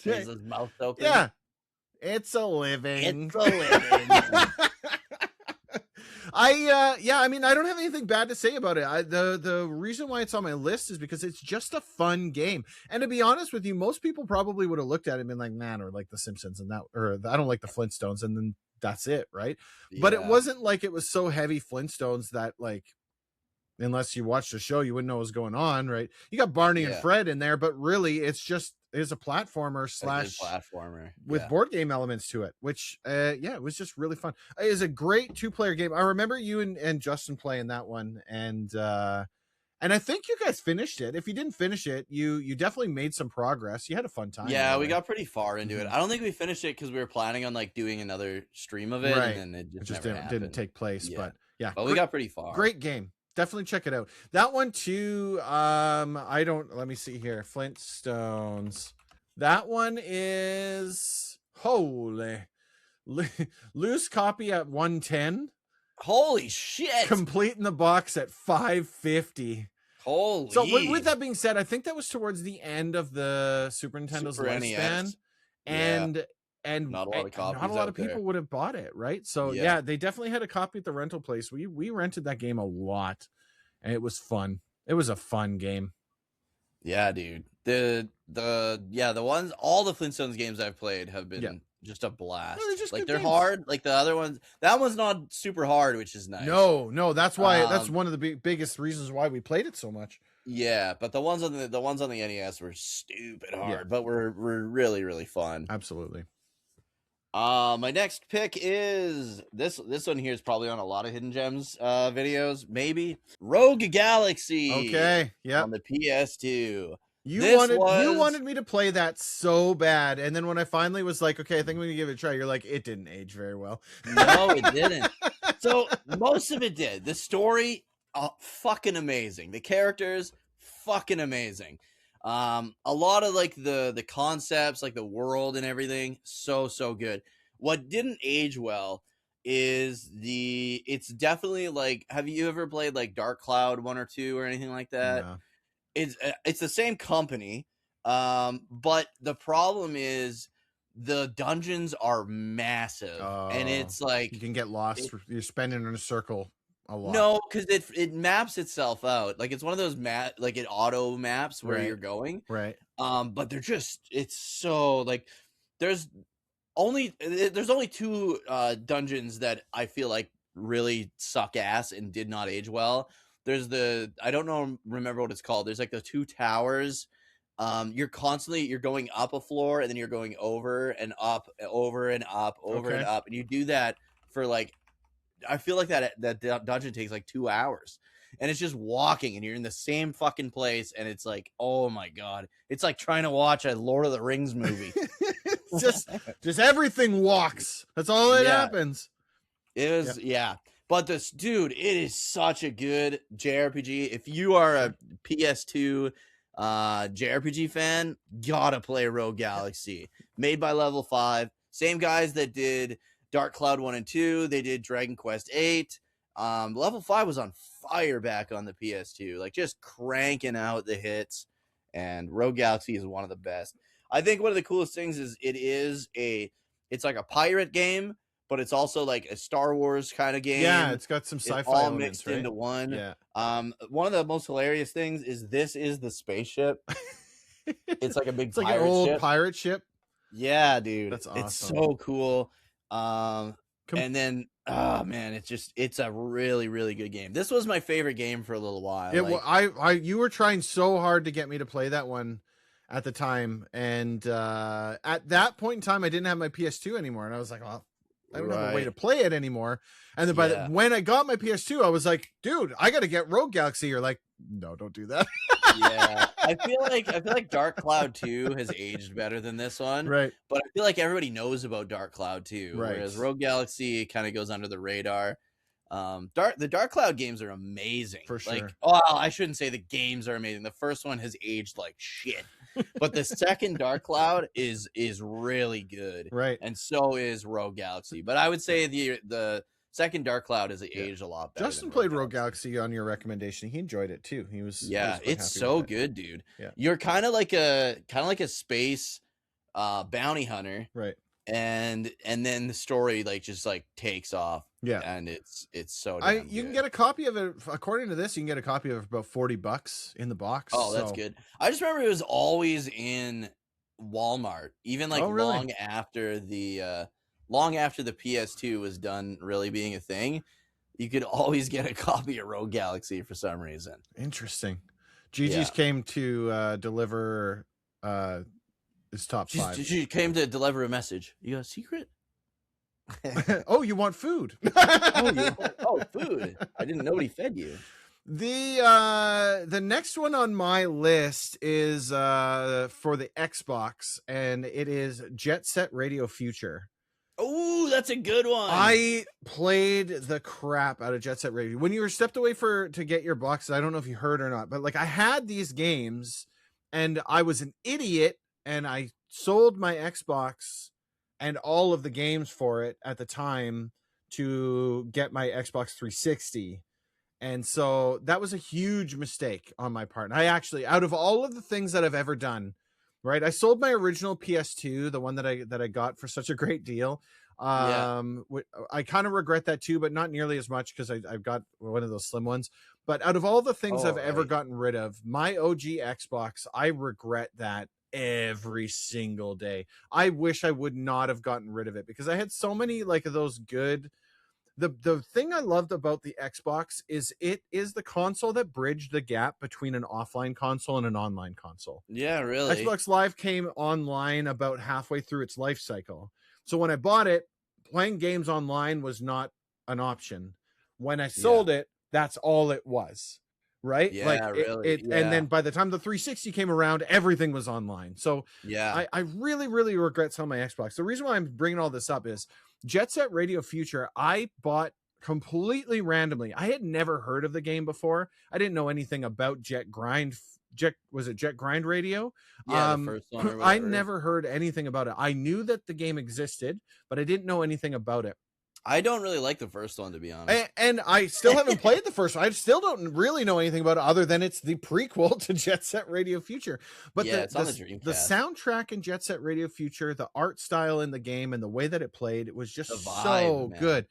Speaker 2: Has his mouth open.
Speaker 1: Yeah. It's a living. I mean, I don't have anything bad to say about it. The reason why it's on my list is because it's just a fun game. And to be honest with you, most people probably would have looked at it and been like, man, or like the Simpsons and that, or I don't like the Flintstones, and then that's it, right? Yeah. But it wasn't like it was so heavy Flintstones that, like, unless you watched the show, you wouldn't know what was going on, right? You got Barney and Fred in there, but really it's a platformer with board game elements to it, which it was just really fun. It is a great 2-player game. I remember you and Justin playing that one, and I think you guys finished it. If you didn't finish it, you definitely made some progress. You had a fun time.
Speaker 2: Yeah, we got pretty far into it. I don't think we finished it because we were planning on like doing another stream of it, and then it just
Speaker 1: didn't take place. But
Speaker 2: we got pretty far.
Speaker 1: Great game. Definitely check it out. That one too. Let me see here. Flintstones. That one is loose copy at 110.
Speaker 2: Holy shit.
Speaker 1: Complete in the box at 550.
Speaker 2: Holy.
Speaker 1: So with that being said, I think that was towards the end of the Super Nintendo's lifespan. And
Speaker 2: not a lot of copies.
Speaker 1: Not a lot of people would have bought it, right? So they definitely had a copy at the rental place. We rented that game a lot, and it was fun. It was a fun game. Yeah,
Speaker 2: dude. The ones, all the Flintstones games I've played have been just a blast. No, they're hard. Like the other ones, that one's not super hard, which is nice.
Speaker 1: No, that's why that's one of the biggest reasons why we played it so much.
Speaker 2: Yeah, but the ones on the NES were stupid hard, but were really, really fun.
Speaker 1: Absolutely.
Speaker 2: My next pick is this one here is probably on a lot of Hidden Gems videos, maybe Rogue Galaxy.
Speaker 1: Okay, yeah,
Speaker 2: on the PS2.
Speaker 1: You wanted me to play that so bad, and then when I finally was like, okay, I think I'm gonna give it a try, you're like, it didn't age very well.
Speaker 2: No, it didn't. So most of it did. The story, fucking amazing. The characters, fucking amazing. A lot of like the concepts, like the world and everything, so good. What didn't age well is it's definitely like, have you ever played like Dark Cloud 1 or 2 or anything like that?
Speaker 1: No.
Speaker 2: It's the same company, but the problem is the dungeons are massive, and it's like
Speaker 1: you can get lost. You're spinning in a circle a lot.
Speaker 2: No, because it maps itself out. Like it's one of those like it auto maps where you're going.
Speaker 1: Right.
Speaker 2: But they're just, it's so like there's only 2 dungeons that I feel like really suck ass and did not age well. There's I don't remember what it's called. There's like the 2 towers. You're going up a floor, and then you're going over and up, over and up, and up, and you do that for like, I feel like that dungeon takes like 2 hours, and it's just walking, and you're in the same fucking place, and it's like, oh my god, it's like trying to watch a Lord of the Rings movie.
Speaker 1: just everything walks. That's all that happens.
Speaker 2: It was But this dude, it is such a good JRPG. If you are a PS2 JRPG fan, gotta play Rogue Galaxy. Made by Level 5. Same guys that did Dark Cloud 1 and 2. They did Dragon Quest 8. Level 5 was on fire back on the PS2. Like just cranking out the hits. And Rogue Galaxy is one of the best. I think one of the coolest things is it's like a pirate game, but it's also like a Star Wars kind of game.
Speaker 1: Yeah, it's got some sci-fi
Speaker 2: all
Speaker 1: elements,
Speaker 2: mixed
Speaker 1: right?
Speaker 2: into one.
Speaker 1: Yeah.
Speaker 2: One of the most hilarious things is this is the spaceship. It's like a big
Speaker 1: like an old pirate ship.
Speaker 2: Yeah, dude.
Speaker 1: That's awesome.
Speaker 2: It's so cool. And then oh man, it's a really, really good game. This was my favorite game for a little while.
Speaker 1: You were trying so hard to get me to play that one at the time, and at that point in time I didn't have my PS2 anymore, and I was like, well, I don't have a way to play it anymore. And then when I got my PS2, I was like, dude, I got to get Rogue Galaxy. You're like, no, don't do that.
Speaker 2: Yeah, I feel like Dark Cloud 2 has aged better than this one,
Speaker 1: right?
Speaker 2: But I feel like everybody knows about Dark Cloud 2,
Speaker 1: right?
Speaker 2: Whereas Rogue Galaxy kind of goes under the radar. The Dark Cloud games are amazing,
Speaker 1: for sure.
Speaker 2: Like, oh, I shouldn't say the games are amazing. The first one has aged like shit, but the second Dark Cloud is really good,
Speaker 1: right?
Speaker 2: And so is Rogue Galaxy. But I would say the second Dark Cloud has aged a lot better.
Speaker 1: Justin played Rogue Galaxy on your recommendation. He enjoyed it too. He was
Speaker 2: it's so good, dude.
Speaker 1: Yeah,
Speaker 2: you're kind of like a space bounty hunter,
Speaker 1: right?
Speaker 2: And then the story just takes off.
Speaker 1: Yeah,
Speaker 2: and it's so
Speaker 1: damn you can get a copy of it. According to this, you can get a copy of it for about $40 in the box.
Speaker 2: Oh, that's good. I just remember it was always in Walmart, even long after the PS2 was done really being a thing. You could always get a copy of Rogue Galaxy for some reason.
Speaker 1: Interesting. Gigi's came to deliver his top 5.
Speaker 2: She came to deliver a message. You got a secret?
Speaker 1: Oh, you want food?
Speaker 2: Food. I didn't know what he fed you.
Speaker 1: The next one on my list is for the Xbox, and it is Jet Set Radio Future.
Speaker 2: Oh, that's a good one.
Speaker 1: I played the crap out of Jet Set Radio. When you were stepped away to get your boxes, I don't know if you heard or not, but I had these games, and I was an idiot, and I sold my Xbox and all of the games for it at the time to get my Xbox 360. And so that was a huge mistake on my part. And I actually, out of all of the things that I've ever done, right, I sold my original PS2, the one that I got for such a great deal. I kind of regret that too, but not nearly as much because I've got one of those slim ones. But out of all the things I've ever gotten rid of, my OG Xbox, I regret that every single day. I wish I would not have gotten rid of it because I had so many of those good. The thing I loved about the Xbox is it is the console that bridged the gap between an offline console and an online console.
Speaker 2: Yeah, really.
Speaker 1: Xbox Live came online about halfway through its life cycle. So when I bought it, playing games online was not an option. When I sold it, that's all it was. Right?
Speaker 2: Yeah, really.
Speaker 1: And then by the time the 360 came around, everything was online. So I really, really regret selling my Xbox. The reason why I'm bringing all this up is Jet Set Radio Future, I bought completely randomly. I had never heard of the game before. I didn't know anything about Jet Grind Radio?
Speaker 2: Yeah, the first one or whatever.
Speaker 1: I never heard anything about it. I knew that the game existed, but I didn't know anything about it.
Speaker 2: I don't really like the first one, to be honest.
Speaker 1: And I still haven't played the first one. I still don't really know anything about it other than it's the prequel to Jet Set Radio Future. But
Speaker 2: it's on the Dreamcast.
Speaker 1: The soundtrack in Jet Set Radio Future, the art style in the game, and the way that it played, it was just so good.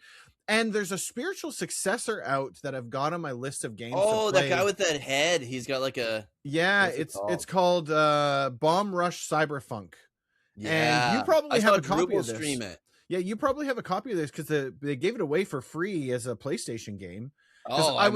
Speaker 1: And there's a spiritual successor out that I've got on my list of games.
Speaker 2: Oh, that guy with that head. He's got a...
Speaker 1: Yeah, it's called Bomb Rush Cyberfunk.
Speaker 2: Yeah.
Speaker 1: And you probably have a copy of this.
Speaker 2: Stream it.
Speaker 1: Yeah, you probably have a copy of this because they gave it away for free as a PlayStation game.
Speaker 2: Oh, I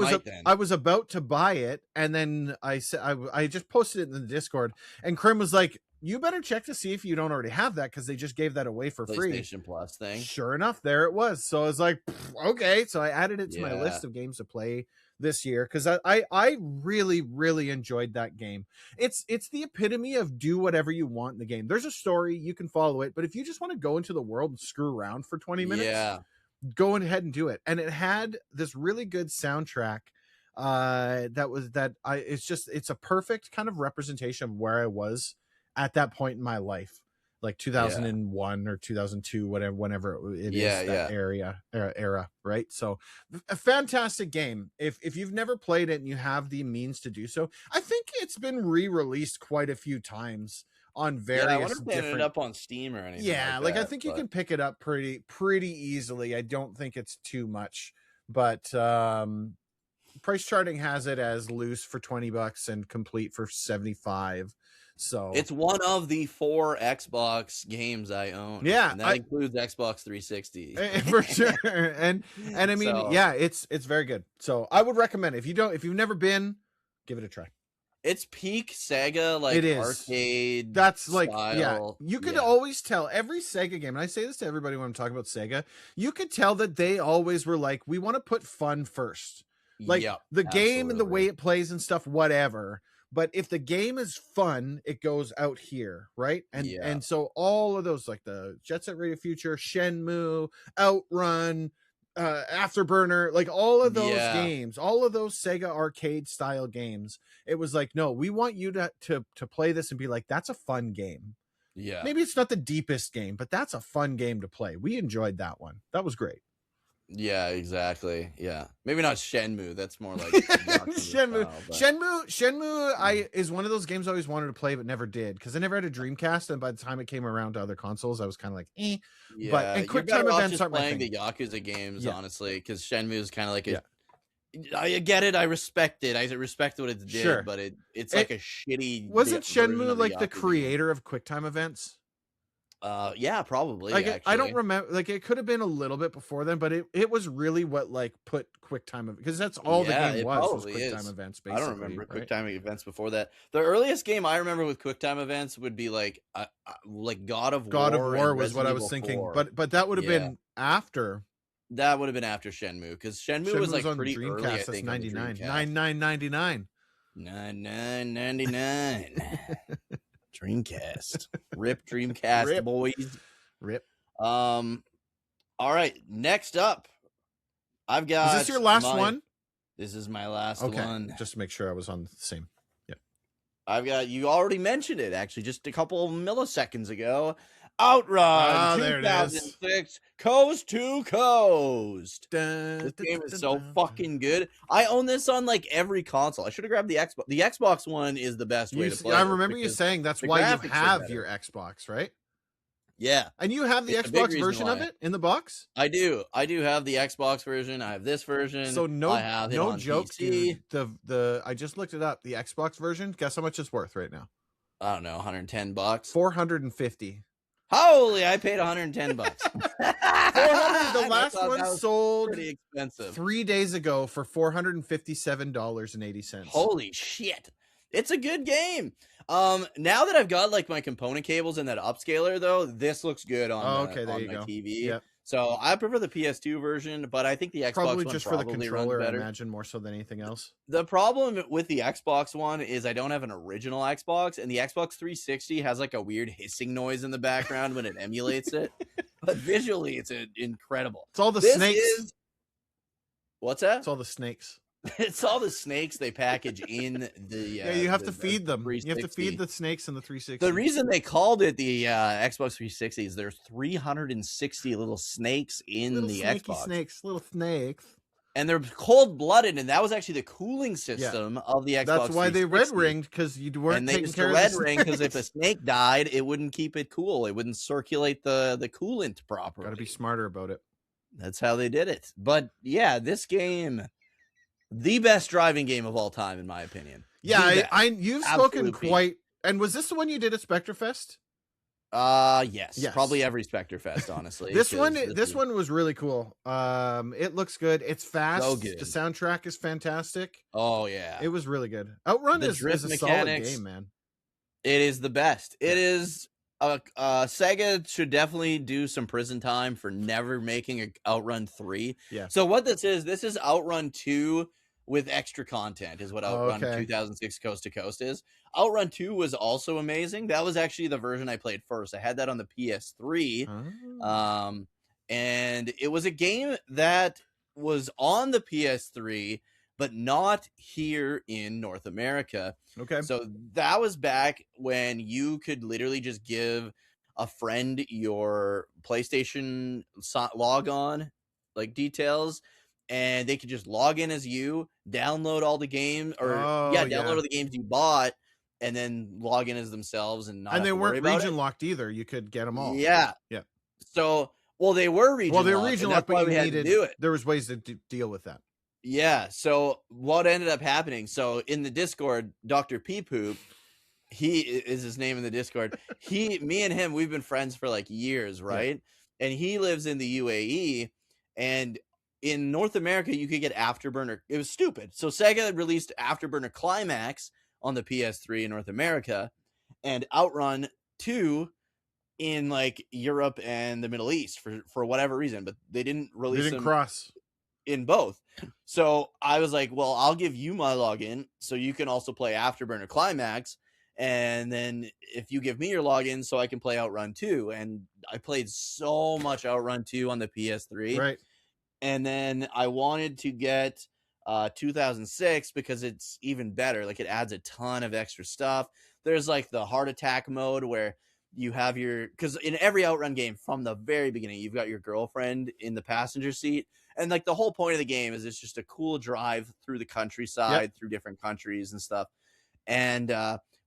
Speaker 1: was about to buy it, and then I just posted it in the Discord, and Krim was like, "You better check to see if you don't already have that because they just gave that away for free."
Speaker 2: PlayStation Plus thing.
Speaker 1: Sure enough, there it was. So I was like, "Okay." So I added it to my list of games to play this year because I really, really enjoyed that game. It's the epitome of do whatever you want in the game. There's a story, you can follow it, but if you just want to go into the world and screw around for 20 minutes, go ahead and do it. And it had this really good soundtrack it's a perfect kind of representation of where I was at that point in my life. Like 2001 or 2002, whenever it is that era, right? So a fantastic game. If you've never played it and you have the means to do so, I think it's been re-released quite a few times on various
Speaker 2: I wonder if they
Speaker 1: different...
Speaker 2: ended up on Steam or anything.
Speaker 1: Yeah,
Speaker 2: like
Speaker 1: I
Speaker 2: that,
Speaker 1: think you can pick it up pretty easily. I don't think it's too much, but price charting has it as loose for $20 and complete for $75. So
Speaker 2: it's one of the 4 Xbox games I own.
Speaker 1: Yeah,
Speaker 2: and that includes Xbox 360
Speaker 1: for sure. And I mean, yeah, it's very good. So I would recommend it. If you've never been, give it a try.
Speaker 2: It's peak Sega, like,
Speaker 1: it is.
Speaker 2: arcade.
Speaker 1: That's like,
Speaker 2: style.
Speaker 1: You could always tell every Sega game, and I say this to everybody when I'm talking about Sega, you could tell that they always were like, we want to put fun first. Like the game and the way it plays and stuff, whatever. But if the game is fun, it goes out here, right? And so all of those, like the Jet Set Radio Future, Shenmue, Outrun, Afterburner, like all of those games, all of those Sega arcade style games, it was like, no, we want you to play this and be like, that's a fun game.
Speaker 2: Yeah.
Speaker 1: Maybe it's not the deepest game, but that's a fun game to play. We enjoyed that one. That was great.
Speaker 2: Yeah, exactly. Yeah, maybe not Shenmue. That's more like
Speaker 1: Shenmue. Shenmue is one of those games I always wanted to play but never did because I never had a Dreamcast, and by the time it came around to other consoles, I was kind of like, eh.
Speaker 2: Yeah,
Speaker 1: but and quick time events aren't my thing.
Speaker 2: The Yakuza games, honestly, because Shenmue is kind of like I get it. I respect it. I respect what it did, but it's like a shitty.
Speaker 1: Wasn't Shenmue like the creator of QuickTime events?
Speaker 2: Yeah, probably.
Speaker 1: Like I don't remember. Like it could have been a little bit before then, but it was really what like put QuickTime, because that's all the game was QuickTime events. Basically,
Speaker 2: I don't remember QuickTime events before that. The earliest game I remember with QuickTime events would be like God of War.
Speaker 1: God of War was what I was thinking, but that would have been after.
Speaker 2: That would have been after Shenmue, because Shenmue was like
Speaker 1: on
Speaker 2: pretty
Speaker 1: Dreamcast.
Speaker 2: early. I
Speaker 1: That's
Speaker 2: think
Speaker 1: 99, 99.99.
Speaker 2: 99.99. Dreamcast. Rip Dreamcast, boys.
Speaker 1: Rip.
Speaker 2: All right. Next up, I've got.
Speaker 1: Is this your last one?
Speaker 2: This is my last one.
Speaker 1: Just to make sure I was on the same. Yep.
Speaker 2: I've got. You already mentioned it, actually, just a couple milliseconds ago. Outrun 2006, Coast to Coast. This game is so fucking good. I own this on like every console. I should have grabbed the Xbox. The Xbox one is the best way to play.
Speaker 1: I remember you saying that's why you have your Xbox, right?
Speaker 2: Yeah.
Speaker 1: And you have the Xbox version of it in the box?
Speaker 2: I do. I do have the Xbox version. I have this version.
Speaker 1: So no joke,
Speaker 2: PC.
Speaker 1: Dude. The I just looked it up. The Xbox version, guess how much it's worth right now?
Speaker 2: I don't know, $110.
Speaker 1: $450.
Speaker 2: Holy, I paid $110.
Speaker 1: The last one sold
Speaker 2: pretty expensive
Speaker 1: 3 days ago for $457.80.
Speaker 2: Holy shit. It's a good game. Now that I've got like my component cables and that upscaler though, this looks good on my TV.
Speaker 1: Yep.
Speaker 2: So I prefer the PS2 version, but I think the Xbox
Speaker 1: probably
Speaker 2: one
Speaker 1: just
Speaker 2: probably
Speaker 1: for the controller,
Speaker 2: runs better.
Speaker 1: I imagine, more so than anything else.
Speaker 2: The problem with the Xbox One is I don't have an original Xbox, and the Xbox 360 has like a weird hissing noise in the background when it emulates it. But visually, it's incredible.
Speaker 1: It's all the snakes.
Speaker 2: What's that?
Speaker 1: It's all the snakes.
Speaker 2: It's all the snakes they package in the.
Speaker 1: You have to feed them. You have to feed the snakes in the 360.
Speaker 2: The reason they called it the Xbox 360 is there's 360 little snakes in the Xbox.
Speaker 1: Little snakes.
Speaker 2: And they're cold-blooded, and that was actually the cooling system of the Xbox.
Speaker 1: That's why they red-ringed, because you weren't taking care of the
Speaker 2: red-ring, because if a snake died, it wouldn't keep it cool. It wouldn't circulate the coolant properly.
Speaker 1: Got to be smarter about it.
Speaker 2: That's how they did it. But yeah, this game. The best driving game of all time, in my opinion.
Speaker 1: Yeah, you've spoken quite. And was this the one you did at Spectrefest?
Speaker 2: Yes. Probably every Spectrefest, honestly.
Speaker 1: This one was really cool. It looks good. It's fast. So good. The soundtrack is fantastic.
Speaker 2: Oh yeah,
Speaker 1: it was really good. Outrun is a solid game, man.
Speaker 2: It is the best. It is. Sega should definitely do some prison time for never making an Outrun 3.
Speaker 1: Yeah.
Speaker 2: So what this is Outrun 2 with extra content is what Outrun 2006 Coast to Coast is. Outrun 2 was also amazing. That was actually the version I played first. I had that on the PS3. And it was a game that was on the PS3 but not here in North America.
Speaker 1: Okay.
Speaker 2: So that was back when you could literally just give a friend your PlayStation log on like details, and they could just log in as you, download all the games, or download all the games you bought, and then log in as themselves and not
Speaker 1: And
Speaker 2: have
Speaker 1: they
Speaker 2: to worry
Speaker 1: weren't
Speaker 2: about it.
Speaker 1: region locked either. You could get them all.
Speaker 2: Yeah.
Speaker 1: Yeah.
Speaker 2: So, well, they were region
Speaker 1: Well, they were
Speaker 2: locked,
Speaker 1: region
Speaker 2: and
Speaker 1: locked,
Speaker 2: that's
Speaker 1: but
Speaker 2: why
Speaker 1: you
Speaker 2: we had to
Speaker 1: needed.
Speaker 2: do it.
Speaker 1: There was ways to deal with that.
Speaker 2: Yeah. So what ended up happening? So in the Discord, Dr. P Poop, he is his name in the Discord. Me and him, we've been friends for like years, right? Yeah. And he lives in the UAE, and in North America, you could get Afterburner. It was stupid. So Sega released Afterburner Climax on the PS3 in North America, and Outrun 2 in like Europe and the Middle East for whatever reason, but they didn't release them
Speaker 1: cross
Speaker 2: in both. So I was like, well, I'll give you my login so you can also play Afterburner Climax. And then if you give me your login so I can play Outrun 2. And I played so much Outrun 2 on the PS3.
Speaker 1: Right.
Speaker 2: And then I wanted to get 2006 because it's even better. Like it adds a ton of extra stuff. There's like the heart attack mode where you have because in every Outrun game from the very beginning, you've got your girlfriend in the passenger seat. And like the whole point of the game is it's just a cool drive through the countryside, through different countries and stuff. And,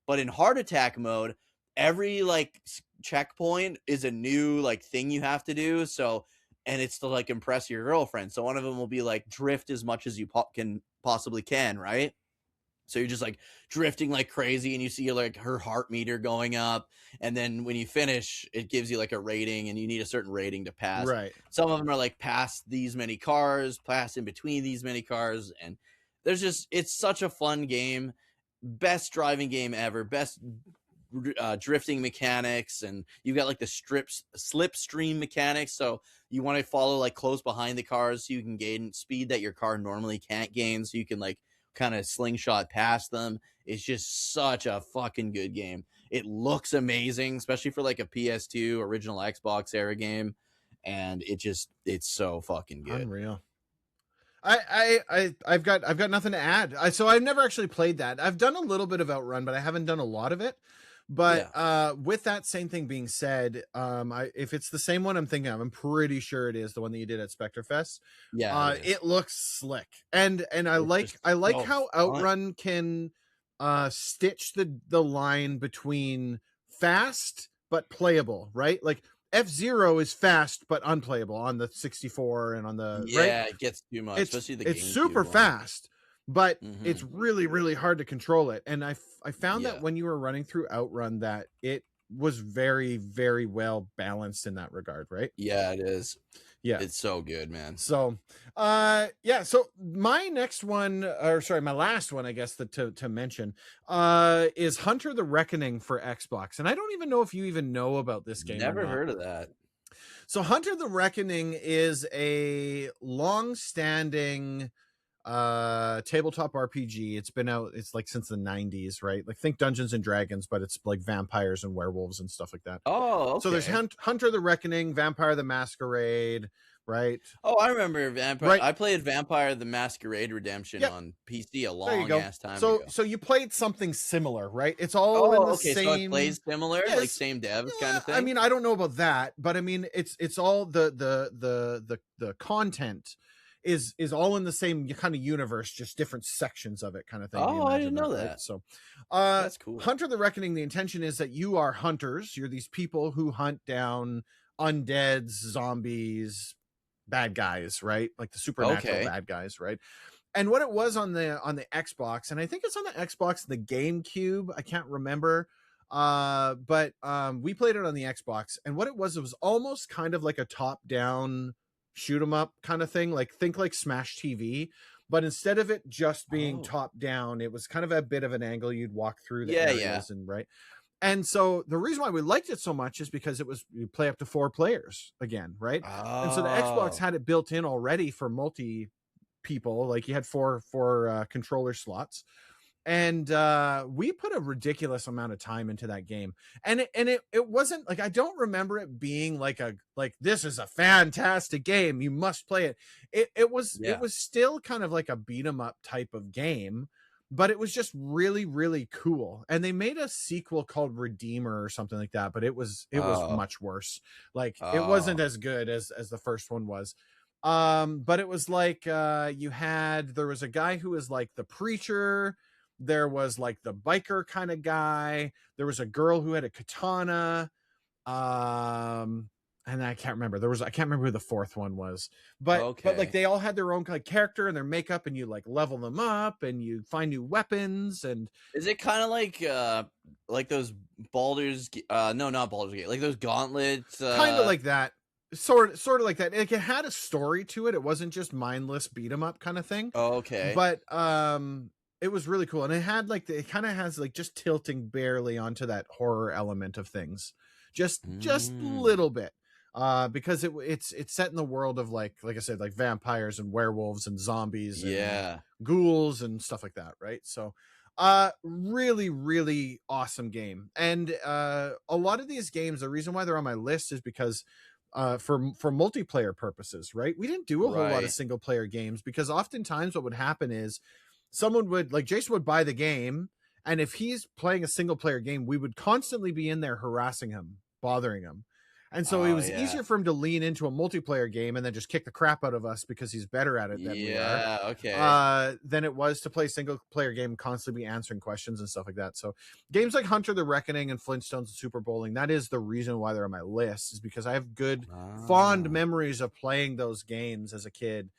Speaker 2: but in heart attack mode, every like checkpoint is a new like thing you have to do. So, and it's to like impress your girlfriend. So one of them will be like drift as much as you can possibly can, right? So you're just like drifting like crazy, and you see like her heart meter going up. And then when you finish, it gives you like a rating, and you need a certain rating to pass.
Speaker 1: Right.
Speaker 2: Some of them are like past these many cars, pass in between these many cars. And it's such a fun game. Best driving game ever. Best drifting mechanics. And you've got like the slipstream mechanics. So you want to follow like close behind the cars so you can gain speed that your car normally can't gain. So you can like kind of slingshot past them. It's just such a fucking good game. It looks amazing, especially for like a PS2 original Xbox era game, and it's so fucking good.
Speaker 1: Unreal. I've got nothing to add. So I've never actually played that. I've done a little bit of Outrun, but I haven't done a lot of it. But with that same thing being said, if it's the same one I'm thinking of, I'm pretty sure it is the one that you did at Spectrefest.
Speaker 2: Yeah,
Speaker 1: it looks slick, and I like how Outrun can stitch the line between fast but playable, right? Like F-Zero is fast but unplayable on the 64 and on the
Speaker 2: right? It gets too much, especially the
Speaker 1: it's super fast. But it's really, really hard to control it. And I found that when you were running through Outrun that it was very, very well balanced in that regard, right?
Speaker 2: Yeah, it is.
Speaker 1: Yeah.
Speaker 2: It's so good, man.
Speaker 1: So, so my next one, or sorry, my last one, I guess, to mention, is Hunter the Reckoning for Xbox. And I don't even know if you even know about this game.
Speaker 2: Never heard of that.
Speaker 1: So Hunter the Reckoning is a long-standing tabletop RPG. It's been out, it's like since the 90s, right? Like think Dungeons and Dragons, but it's like vampires and werewolves and stuff like that.
Speaker 2: Oh, okay.
Speaker 1: So there's Hunter the Reckoning, Vampire the Masquerade, right?
Speaker 2: Oh, I remember Vampire. Right. I played Vampire the Masquerade Redemption on PC a long ass time ago.
Speaker 1: So you played something similar, right? It's all in the same.
Speaker 2: So it plays similar, like same devs kind of thing.
Speaker 1: I mean, I don't know about that, but I mean, it's all the content is all in the same kind of universe, just different sections of it, kind of thing.
Speaker 2: Oh, I didn't know that.
Speaker 1: Right? So,
Speaker 2: that's cool.
Speaker 1: Hunter the Reckoning. The intention is that you are hunters. You're these people who hunt down undeads, zombies, bad guys, right? Like the supernatural bad guys, right? And what it was on the Xbox, and I think it's on the Xbox, the GameCube. I can't remember. But we played it on the Xbox, and what it was almost kind of like a top-down shoot 'em up kind of thing, like think like Smash TV, but instead of it just being top down, it was kind of a bit of an angle. You'd walk through the areas and right. And so the reason why we liked it so much is because you play up to 4 players again, right? And so the Xbox had it built in already for multi people, like you had four controller slots. And we put a ridiculous amount of time into that game, and it wasn't like, I don't remember it being like this is a fantastic game, you must play it. It was still kind of like a beat 'em up type of game, but it was just really, really cool. And they made a sequel called Redeemer or something like that, but it was much worse. Like it wasn't as good as the first one was. But it was like there was a guy who was like the preacher. There was like the biker kind of guy. There was a girl who had a katana. And I can't remember. I can't remember who the fourth one was. But like they all had their own like character and their makeup, and you like level them up and you find new weapons. And
Speaker 2: is it kind of like those Baldur's no, not Baldur's Gate, like those gauntlets,
Speaker 1: kind of like that. Sort of like that. Like it had a story to it. It wasn't just mindless beat 'em up kind of thing.
Speaker 2: Okay.
Speaker 1: But it was really cool, and it had like it kind of has like just tilting barely onto that horror element of things, just a little bit, because it's set in the world of like I said, like vampires and werewolves and zombies, and ghouls and stuff like that, right? So really, really awesome game. And a lot of these games, the reason why they're on my list is because for multiplayer purposes, right? We didn't do a whole lot of single player games, because oftentimes what would happen is someone would like Jason would buy the game, and if he's playing a single player game, we would constantly be in there harassing him, bothering him. And so it was easier for him to lean into a multiplayer game and then just kick the crap out of us because he's better at it than we are. Than it was to play a single player game and constantly be answering questions and stuff like that. So games like Hunter the Reckoning and Flintstones and Super Bowling, that is the reason why they're on my list, is because I have good fond memories of playing those games as a kid.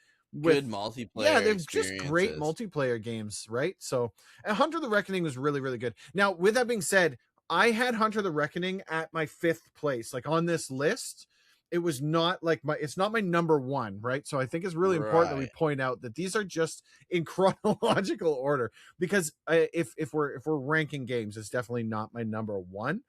Speaker 2: Good multiplayer,
Speaker 1: they're just great multiplayer games, right? So Hunter the Reckoning was really, really good. Now, with that being said, I had Hunter the Reckoning at my 5th place, like on this list. It was not like it's not my number 1, right? So I think it's really important that we point out that these are just in chronological order, because if we're ranking games, it's definitely not my number 1,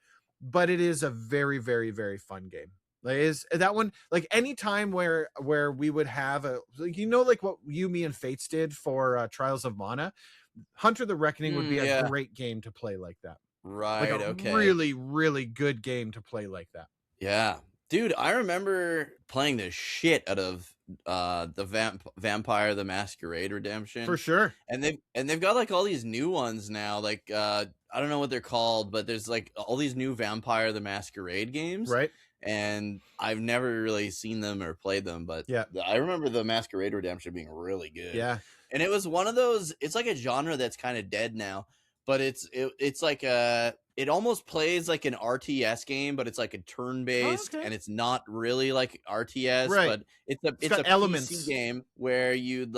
Speaker 1: but it is a very, very, very fun game. Like, is that one, like any time where we would have like what you, me, and Fates did for Trials of Mana, Hunter the Reckoning would be a great game to play like that.
Speaker 2: Right.
Speaker 1: Like a really, really good game to play like that.
Speaker 2: Yeah, dude, I remember playing the shit out of the Vampire the Masquerade Redemption,
Speaker 1: for sure.
Speaker 2: And they've got like all these new ones now. Like I don't know what they're called, but there's like all these new Vampire the Masquerade games,
Speaker 1: right?
Speaker 2: And I've never really seen them or played them, but I remember the Masquerade Redemption being really good.
Speaker 1: Yeah.
Speaker 2: And it was one of those, it's like a genre that's kind of dead now, but it's like it almost plays like an RTS game, but it's like a turn-based, and it's not really like RTS, but it's a
Speaker 1: elements.
Speaker 2: PC game where you'd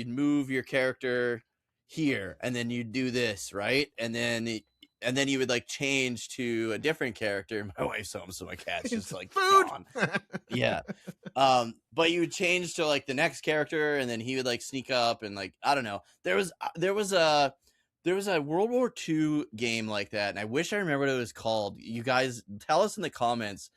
Speaker 2: move your character here, and then you'd do this, right? And then you would like change to a different character. My wife's home, so my cat's just like
Speaker 1: food.
Speaker 2: Gone. Yeah. But you would change to like the next character, and then he would like sneak up, and like I don't know. There was a World War II game like that, and I wish I remember what it was called. You guys tell us in the comments.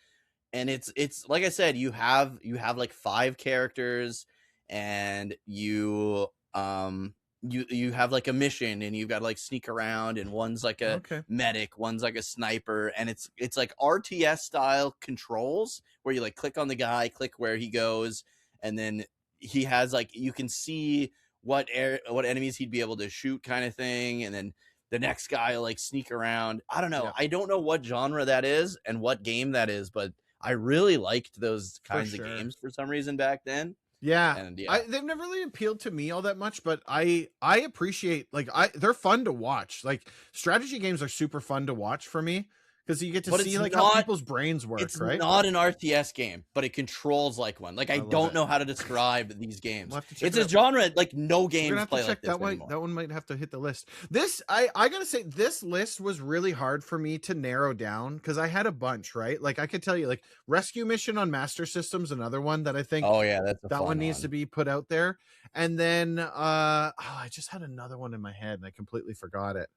Speaker 2: And it's like I said, you have like 5 characters, and you have like a mission, and you've got to like sneak around, and one's like a medic, one's like a sniper, and it's like RTS style controls where you like click on the guy, click where he goes, and then he has like, you can see what enemies he'd be able to shoot kind of thing, and then the next guy will like sneak around. I don't know. Yeah. I don't know what genre that is and what game that is, but I really liked those kinds of games for some reason back then.
Speaker 1: Yeah, and they've never really appealed to me all that much, but I appreciate, like, they're fun to watch. Like, strategy games are super fun to watch for me, because you get to see like how people's brains work.
Speaker 2: It's
Speaker 1: right?
Speaker 2: Not an RTS game, but it controls like one. Like, I don't know how to describe these games. It's a genre like no games play like this anymore.
Speaker 1: That one might have to hit the list. This I gotta say, this list was really hard for me to narrow down, because I had a bunch, right? Like, I could tell you, like, Rescue Mission on Master System's another one that I think that one needs to be put out there. And then I just had another one in my head and I completely forgot it.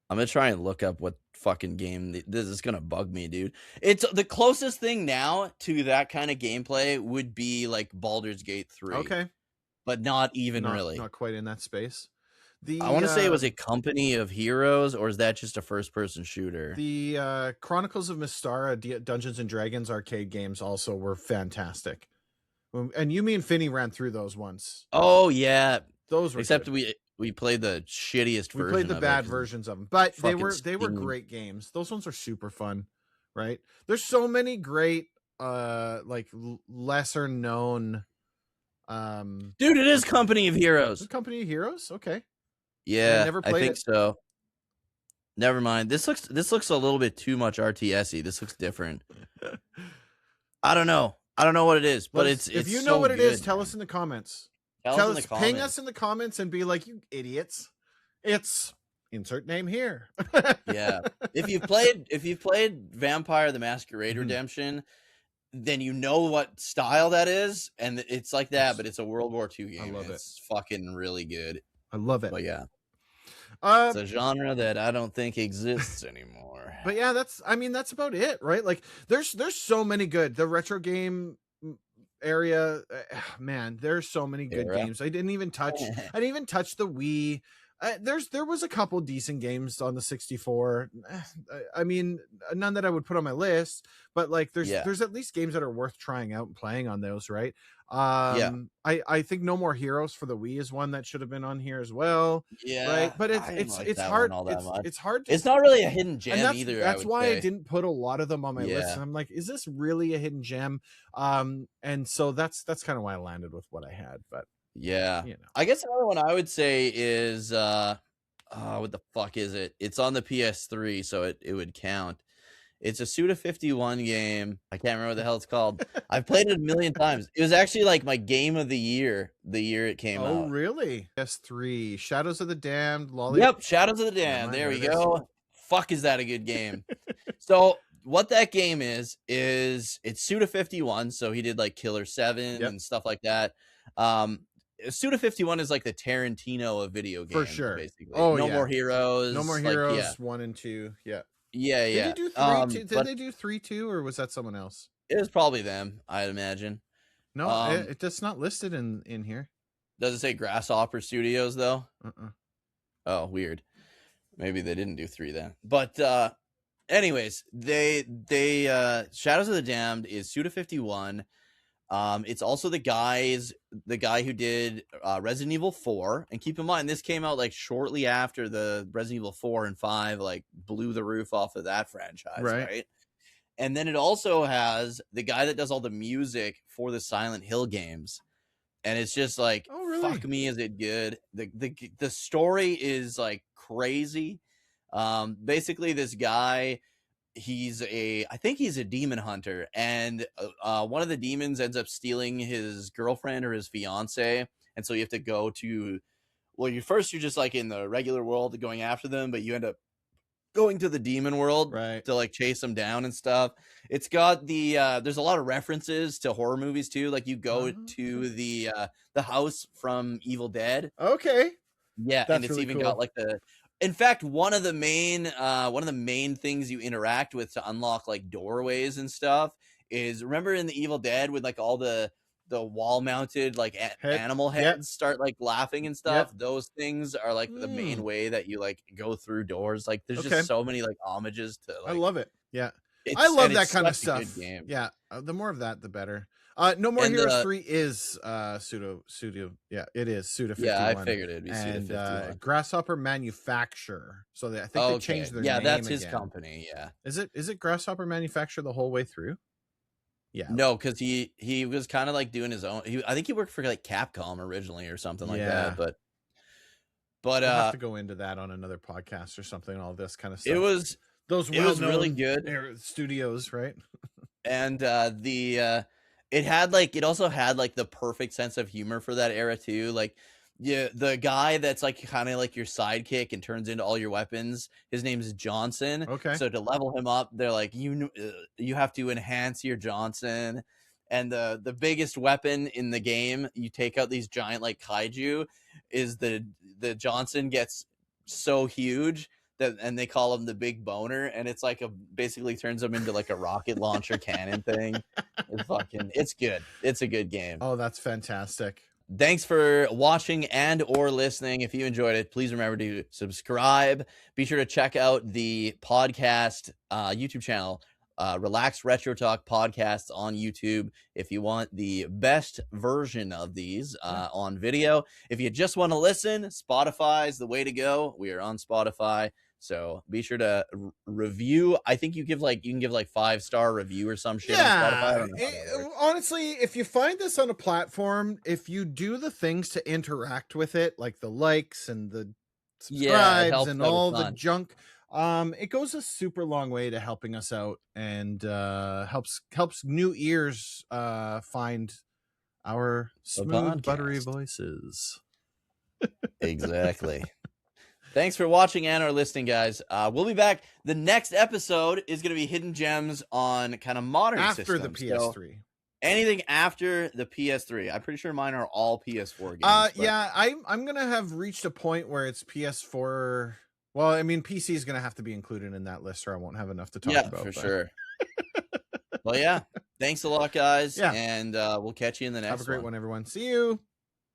Speaker 2: I'm gonna try and look up what fucking game this is. Gonna bug me, dude. It's the closest thing now to that kind of gameplay would be like Baldur's Gate 3.
Speaker 1: Okay,
Speaker 2: but not really.
Speaker 1: Not quite in that space.
Speaker 2: I want to say it was a Company of Heroes, or is that just a first-person shooter?
Speaker 1: The Chronicles of Mystara Dungeons and Dragons arcade games also were fantastic. And you, me, and Finney ran through those once.
Speaker 2: Oh yeah,
Speaker 1: those were
Speaker 2: except
Speaker 1: good.
Speaker 2: We played the shittiest version.
Speaker 1: We played the bad versions of them, but they were great games. Those ones are super fun, right? There's so many great like lesser known
Speaker 2: dude, it is Company of Heroes.
Speaker 1: Company of Heroes? Okay.
Speaker 2: Yeah,
Speaker 1: never
Speaker 2: I
Speaker 1: played
Speaker 2: think
Speaker 1: it.
Speaker 2: so. Never mind. This looks a little bit too much RTS-y. This looks different. I don't know. I don't know what it is, but it's
Speaker 1: if you know
Speaker 2: so
Speaker 1: what it is,
Speaker 2: good,
Speaker 1: tell
Speaker 2: man.
Speaker 1: us in the comments.
Speaker 2: Tell us in the
Speaker 1: Ping
Speaker 2: comments.
Speaker 1: us in the comments and be like, you idiots. It's insert name here.
Speaker 2: Yeah. If you've played Vampire the Masquerade Redemption, then you know what style that is, and it's like that, but it's a World War II game.
Speaker 1: I love
Speaker 2: it's fucking really good.
Speaker 1: I love it.
Speaker 2: But yeah. It's a genre that I don't think exists anymore.
Speaker 1: But yeah, that's about it, right? Like there's so many good. The retro game area, man, there's so many good games. I didn't even touch the Wii. There was a couple decent games on the 64. I mean, none that I would put on my list, but like there's at least games that are worth trying out and playing on those, right? I think No More Heroes for the Wii is one that should have been on here as well.
Speaker 2: Yeah,
Speaker 1: right. But it's hard. It's hard.
Speaker 2: It's not really a hidden gem either.
Speaker 1: That's why I didn't put a lot of them on my list. And I'm like, is this really a hidden gem? And so that's kind of why I landed with what I had. But
Speaker 2: yeah, I guess another one I would say is what the fuck is it? It's on the PS3, so it would count. It's a Suda51 game. I can't remember what the hell it's called. I've played it a million times. It was actually like my game of the year it came out.
Speaker 1: Oh, really? PS3, Shadows of the Damned.
Speaker 2: Yep, Shadows of the Damned. There we go. Fuck, is that a good game? So what that game is it's Suda51. So he did like Killer 7 and stuff like that. Suda51 is like the Tarantino of video games.
Speaker 1: For sure.
Speaker 2: Basically. No More Heroes.
Speaker 1: No More Heroes 1 and 2. Yeah.
Speaker 2: Yeah, yeah.
Speaker 1: Did you do 3 too? Did they do 3 too, or was that someone else?
Speaker 2: It was probably them, I'd imagine.
Speaker 1: No, it's not listed in here.
Speaker 2: Does it say Grasshopper Studios though? Oh, weird. Maybe they didn't do 3 then. But anyways, they Shadows of the Damned is Suda51. It's also the guy who did Resident Evil 4, and keep in mind this came out like shortly after the Resident Evil 4 and 5 like blew the roof off of that franchise, right? And then it also has the guy that does all the music for the Silent Hill games, and it's just like, oh, really? Fuck me, is it good? The story is like crazy. Basically, this guy, I think he's a demon hunter, and one of the demons ends up stealing his girlfriend or his fiance, and so you have to go to, well, you're just like in the regular world going after them, but you end up going to the demon world to like chase them down and stuff. It's got the there's a lot of references to horror movies too, like you go to the house from Evil Dead.
Speaker 1: Okay.
Speaker 2: Yeah, and it's really even got like in fact, one of the main things you interact with to unlock like doorways and stuff is, remember in the Evil Dead with like all the wall mounted like animal heads start like laughing and stuff. Those things are like the main way that you like go through doors. Like there's just so many like homages to like,
Speaker 1: I love it. Yeah. I love that kind of stuff. Game. Yeah. The more of that, the better. No More Heroes 3 is Suda. Yeah, it is Suda51.
Speaker 2: Yeah, I figured it'd be Suda51.
Speaker 1: And Grasshopper Manufacturer. So I think they changed their name.
Speaker 2: Yeah, that's his company. Yeah.
Speaker 1: Is it Grasshopper Manufacturer the whole way through? Yeah.
Speaker 2: No, because he was kind of like doing his own. I think he worked for like Capcom originally or something like that. But
Speaker 1: we'll have to go into that on another podcast or something. All this kind of stuff.
Speaker 2: It was really good
Speaker 1: studios, right?
Speaker 2: And it also had like the perfect sense of humor for that era too. Like, yeah, the guy that's like kind of like your sidekick and turns into all your weapons, his name is Johnson.
Speaker 1: Okay.
Speaker 2: So to level him up, they're like, you have to enhance your Johnson. And the biggest weapon in the game, you take out these giant like kaiju, is the Johnson gets so huge and they call him the Big Boner, and it's like basically turns him into like a rocket launcher cannon thing. It's good. It's a good game.
Speaker 1: Oh, that's fantastic.
Speaker 2: Thanks for watching and or listening. If you enjoyed it, please remember to subscribe. Be sure to check out the podcast YouTube channel, Relax Retro Talk Podcasts on YouTube, if you want the best version of these on video. If you just want to listen, Spotify is the way to go. We are on Spotify. So be sure to review. I think you can give like 5-star review or some shit on Spotify.
Speaker 1: Honestly, if you find this on a platform, if you do the things to interact with it, like the likes and the subscribes and all the junk. It goes a super long way to helping us out, and helps new ears find our smooth, buttery voices.
Speaker 2: Exactly. Thanks for watching and or listening, guys. We'll be back. The next episode is going to be hidden gems on kind of modern
Speaker 1: after
Speaker 2: systems.
Speaker 1: The PS3. So
Speaker 2: anything after the PS3. I'm pretty sure mine are all PS4 games.
Speaker 1: Yeah, I'm going to have reached a point where it's PS4. Well, I mean, PC is going to have to be included in that list, or I won't have enough to talk about.
Speaker 2: Yeah, for sure. Well, yeah. Thanks a lot, guys. Yeah. And we'll catch you in the next one.
Speaker 1: Have a great one, everyone. See you.